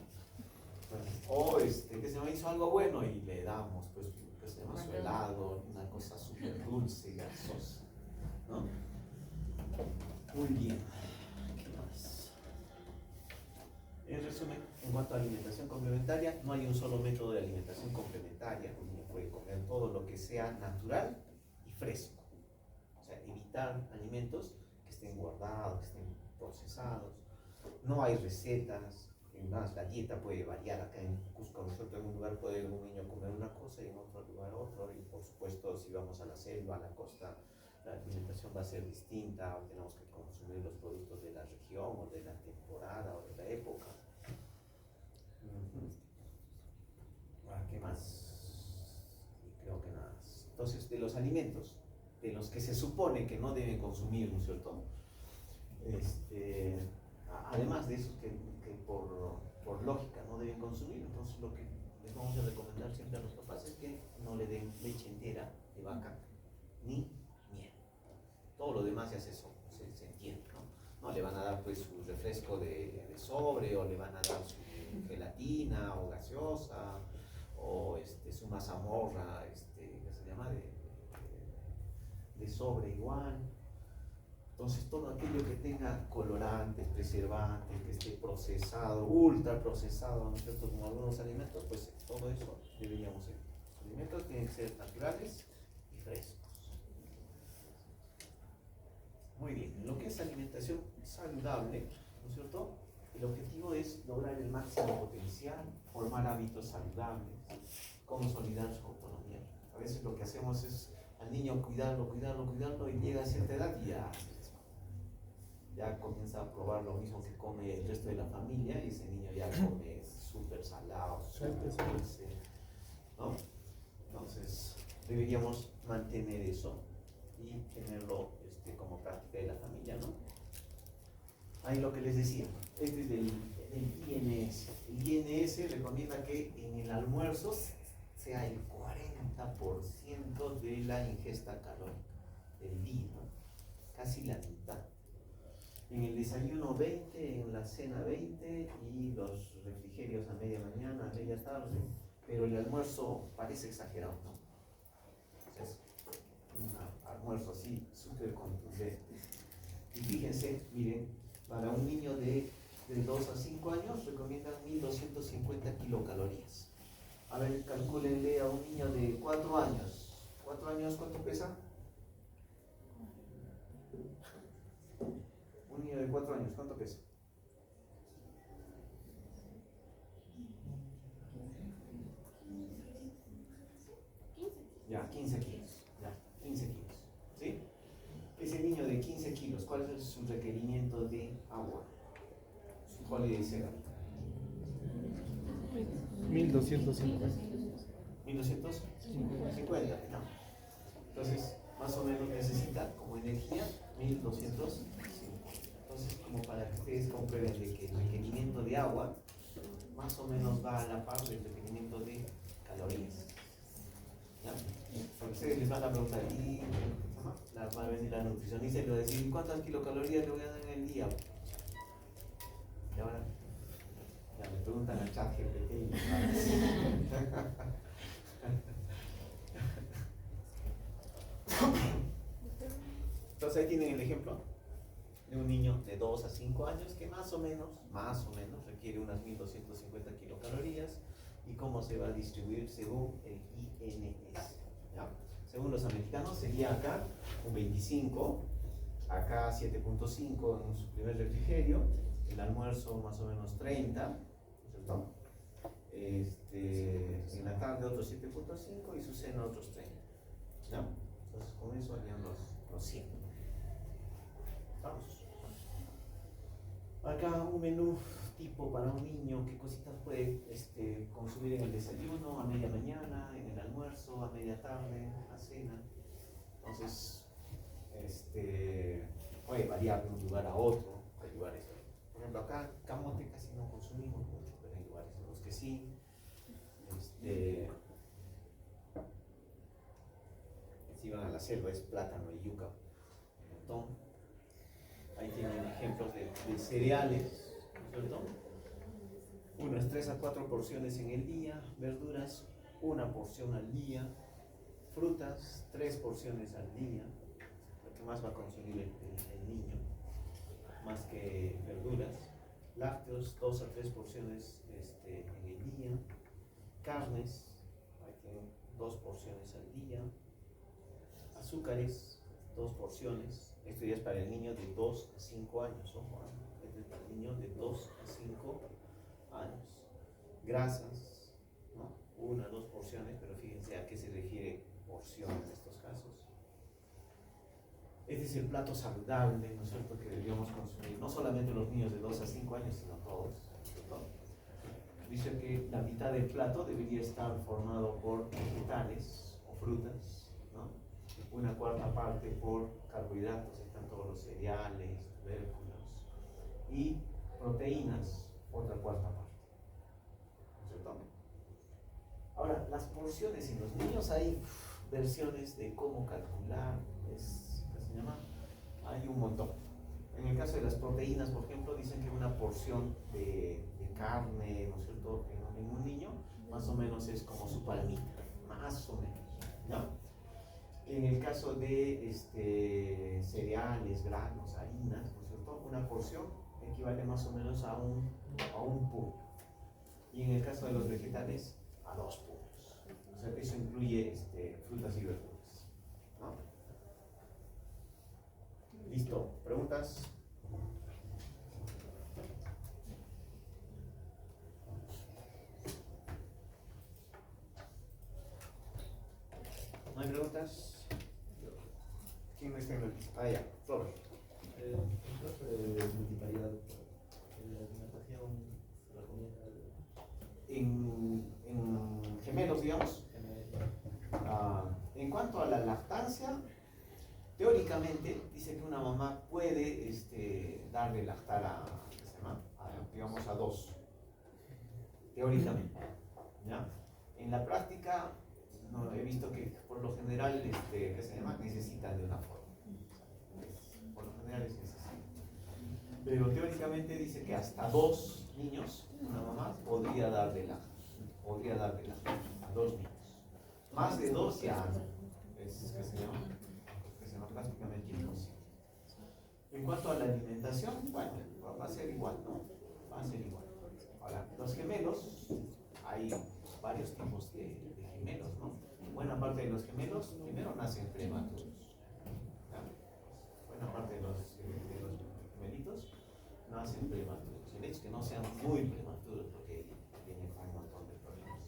O que se me hizo algo bueno y le damos, pues, que se llama su helado, una cosa súper dulce, gasosa, ¿no? Muy bien. ¿Qué más? En resumen, en cuanto a alimentación complementaria, no hay un solo método de alimentación complementaria. Uno puede comer todo lo que sea natural y fresco. O sea, evitar alimentos que estén guardados, que estén procesados. No hay recetas. Más, la dieta puede variar. Acá en Cusco, nosotros en un lugar puede un niño comer una cosa y en otro lugar otro. Y por supuesto, si vamos a la selva, a la costa, la alimentación va a ser distinta. Tenemos que consumir los productos de la región o de la temporada o de la época. ¿Qué más? Creo que nada más. Entonces, de los alimentos, de los que se supone que no deben consumir, ¿no es cierto? Además de esos que por lógica no deben consumir, entonces lo que les vamos a recomendar siempre a los papás es que no le den leche entera de vaca ni miel. Todo lo demás ya se entiende, ¿no? No le van a dar pues su refresco de sobre, o le van a dar su gelatina o gaseosa, o su mazamorra, ¿qué se llama? De sobre igual. Entonces todo aquello que tenga colorantes, preservantes, que esté procesado, ultra procesado, ¿no es cierto? Como algunos alimentos, pues todo eso deberíamos evitar. alimentos tienen que ser naturales y frescos. Muy bien, en lo que es alimentación saludable, ¿no es cierto? El objetivo es lograr el máximo potencial, formar hábitos saludables, consolidar su autonomía. A veces lo que hacemos es al niño cuidarlo y llega a cierta edad y ya comienza a probar lo mismo que come el resto de la familia y ese niño ya come súper salado, súper dulce, ¿no? Entonces deberíamos mantener eso y tenerlo como práctica de la familia, ¿no? Ahí lo que les decía, este es del INS. El INS recomienda que en el almuerzo sea el 40% de la ingesta calórica del día, ¿no? Casi la mitad. En el desayuno 20, en la cena 20 y los refrigerios a media mañana, a media tarde, pero el almuerzo parece exagerado, ¿no? Es un almuerzo así súper contundente. Y fíjense, miren, para un niño de 2 a 5 años recomiendan 1250 kilocalorías. A ver, calcúlenle a un niño de 4 años. ¿4 años cuánto pesa? Un niño de 4 años, ¿cuánto pesa? Ya, 15 kilos. Ya, 15 kilos. ¿Sí? Ese niño de 15 kilos, ¿cuál es su requerimiento de agua? ¿Cuál le dice? 1250. 1250, ¿no? Entonces, más o menos necesita como energía 1250. Entonces, como para que ustedes comprueben de que el requerimiento de agua más o menos va a la par del requerimiento de calorías. ¿Ya? Porque ustedes les van a preguntar, y va a venir la nutricionista y le va a decir, ¿cuántas kilocalorías le voy a dar en el día? Y ahora, ya me preguntan al chat GPT y entonces ahí tienen el ejemplo de un niño de 2 a 5 años que más o menos requiere unas 1250 kilocalorías y cómo se va a distribuir según el INS. ¿Ya? Según los americanos sería acá un 25, acá 7.5 en su primer refrigerio, el almuerzo más o menos 30, ¿cierto? En la tarde otros 7.5 y su cena otros 30. ¿Ya? Entonces con eso harían los 100. Vamos. Acá un menú tipo para un niño, qué cositas puede consumir en el desayuno, a media mañana, en el almuerzo, a media tarde, a cena. Entonces, puede variar de un lugar a otro. Hay lugares, por ejemplo, acá camote casi no consumimos mucho, pero hay lugares en los que sí. Si van a la selva es plátano y yuca, un montón. Ahí tienen ejemplos de cereales, ¿no es cierto? Unas 3 a 4 porciones en el día, verduras, 1 porción al día, frutas, 3 porciones al día, lo que más va a consumir el niño, más que verduras, lácteos, 2 a 3 porciones en el día, carnes, ahí tienen 2 porciones al día, azúcares, 2 porciones. Esto ya es para el niño de 2 a 5 años, ojo, este es para el niño de 2 a 5 años. Grasas, ¿no? 1 a 2 porciones, pero fíjense a qué se refiere porción en estos casos. Este es el plato saludable, ¿no es cierto?, que deberíamos consumir, no solamente los niños de 2 a 5 años, sino todos, ¿cierto? Dice que la mitad del plato debería estar formado por vegetales o frutas, ¿no? 1/4 parte por carbohidratos, están todos los cereales, tubérculos, y proteínas, otra 1/4 parte. ¿Cierto? Ahora, las porciones en los niños hay versiones de cómo calcular, ¿qué se llama? Hay un montón. En el caso de las proteínas, por ejemplo, dicen que una porción de carne, ¿no es cierto?, en un niño, más o menos es como su palmita, más o menos, ¿no? En el caso de cereales, granos, harinas, ¿no es cierto?, una porción equivale más o menos a un puño. Y en el caso de los vegetales, a 2 puños. O sea, eso incluye incluye frutas y verduras, ¿no? ¿Listo? ¿Preguntas? ¿No hay preguntas? ¿Quién está en el? Ah, ya, Robert. En caso de multiparidad, la alimentación se recomienda En gemelos, digamos. En cuanto a la lactancia, teóricamente dice que una mamá puede darle lactar ¿qué se llama? Digamos a dos, teóricamente, ¿ya? En la práctica, no, he visto que por lo general, ¿qué se llama? Necesitan de una forma. Por lo general es necesario. Pero teóricamente dice que hasta dos niños, una mamá podría darle lactar a dos niños. Más de dos ya es que se llama prácticamente imposible. En cuanto a la alimentación, bueno, va a ser igual, ¿no? Va a ser igual. Ahora, los gemelos, hay varios tipos de gemelos, ¿no? Buena parte de los gemelos primero nacen prematuros. ¿Ya? Buena parte de los gemelitos nacen prematuros. El hecho es que no sean muy prematuros porque vienen con un montón de problemas.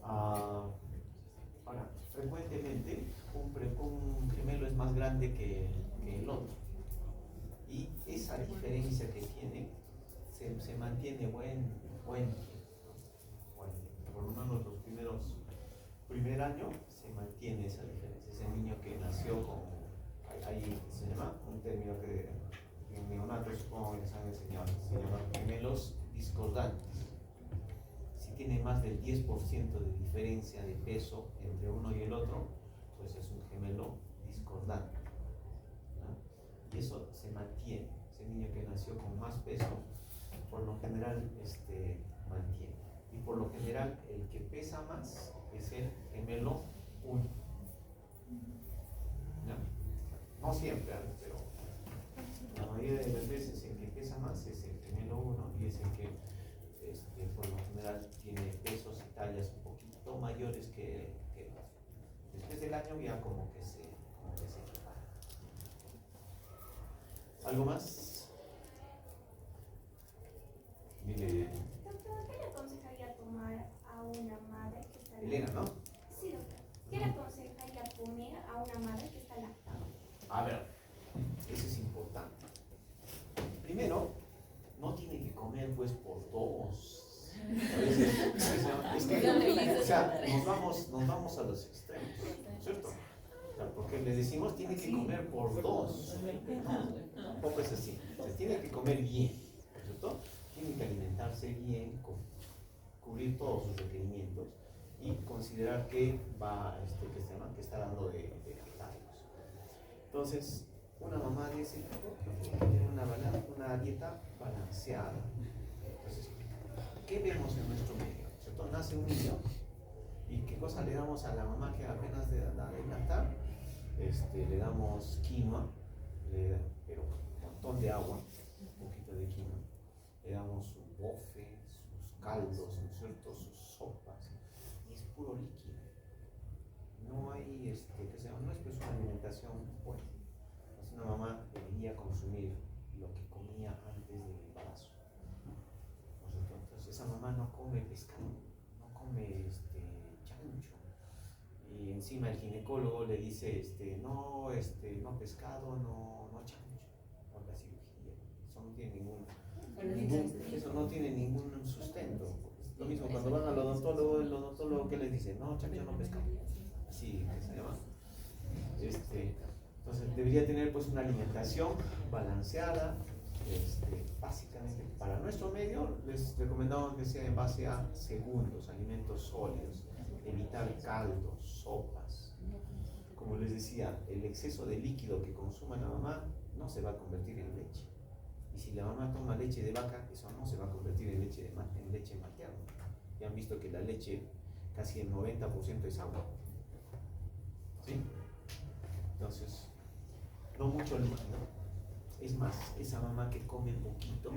Ahora, frecuentemente un gemelo es más grande que el otro. Y esa diferencia que tiene se mantiene buen tiempo. Por lo menos los primer año se mantiene esa diferencia. Ese niño que nació con, ahí se llama un término que en neonatos supongo que les han enseñado, se llama gemelos discordantes. Si tiene más del 10% de diferencia de peso entre uno y el otro, pues es un gemelo discordante, ¿no? Y eso se mantiene. Ese niño que nació con más peso, por lo general mantiene. Y por lo general el que pesa más es el gemelo 1. ¿No? No siempre, pero la mayoría de las veces el que pesa más es el gemelo 1 y es el que por lo general tiene pesos y tallas un poquito mayores que el otro. Después del año ya como que se prepara. ¿Algo más? Dile. Doctor, ¿qué le aconsejaría tomar a una madre que está Elena, ¿no? Sí, doctor. ¿Qué le aconsejaría comer a una madre que está lactando? A ver, eso es importante. Primero, no tiene que comer pues por dos. Es que, o sea, nos vamos a los extremos, ¿cierto? O sea, porque le decimos tiene que comer por dos. No, tampoco es así. O sea, tiene que comer bien, ¿cierto? Tiene que alimentarse bien, cubrir todos sus requerimientos y considerar que va, que está dando de lactarlos. Entonces, una mamá de ese tipo tiene que tener una dieta balanceada. Entonces, ¿qué vemos en nuestro medio? ¿Cierto? Nace un niño y ¿qué cosa le damos a la mamá que apenas da de lactar? Le damos quinoa, pero un montón de agua, un poquito de quinoa. Le damos su bofe, sus caldos, ¿no es cierto? Sus sopas, y es puro líquido. No hay, no es pues una alimentación buena. Es una mamá debería consumir lo que comía antes del embarazo. ¿No es cierto? Entonces esa mamá no come pescado, no come chancho. Y encima el ginecólogo le dice, no pescado, no chancho, por la cirugía. Eso no tiene ningún sustento. Lo mismo cuando van al odontólogo, el odontólogo que les dice, no chancho, no pescado. Así que se llama. Entonces debería tener pues una alimentación balanceada. Básicamente para nuestro medio les recomendamos que sea en base a segundos, alimentos sólidos, evitar caldos, sopas. Como les decía, el exceso de líquido que consuma la mamá no se va a convertir en leche. Y si la mamá toma leche de vaca, eso no se va a convertir en leche materna. Ya han visto que la leche, casi el 90% es agua. ¿Sí? Entonces, no mucho líquido. Es más, esa mamá que come poquito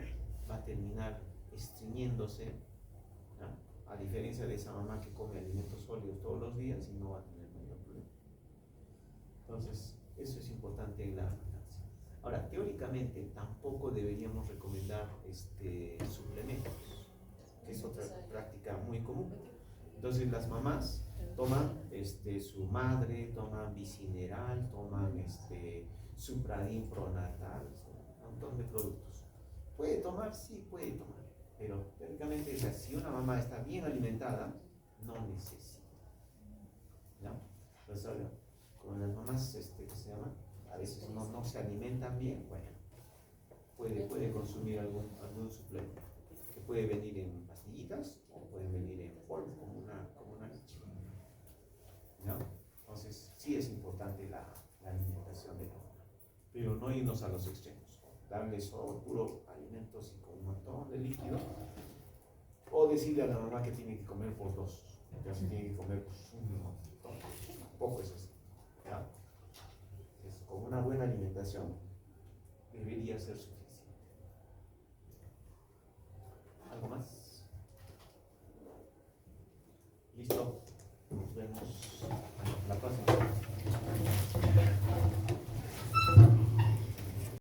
va a terminar estreñiéndose, ¿no? A diferencia de esa mamá que come alimentos sólidos todos los días y no va a tener mayor problema. Entonces, eso es importante en la lactancia. Ahora, teóricamente tampoco deberíamos recomendar suplementos, que es otra práctica muy común. Entonces las mamás toman su madre, toman bicineral, toman Supradin pronatal, un montón de productos. ¿Puede tomar? Sí, puede tomar. Pero teóricamente, o sea, si una mamá está bien alimentada, no necesita. ¿No? Entonces, ahora, con las mamás que se llaman, a veces no se alimentan bien, bueno, puede consumir algún suplemento, que puede venir en pastillitas o puede venir en polvo, como una leche. ¿No? Entonces, sí es importante la alimentación de la mamá, pero no irnos a los extremos. Darle solo puro alimentos y con un montón de líquido, o decirle a la mamá que tiene que comer por dos, entonces tiene que comer pues, un montón, tampoco es así, ¿ya? Entonces, con una buena alimentación debería ser suficiente.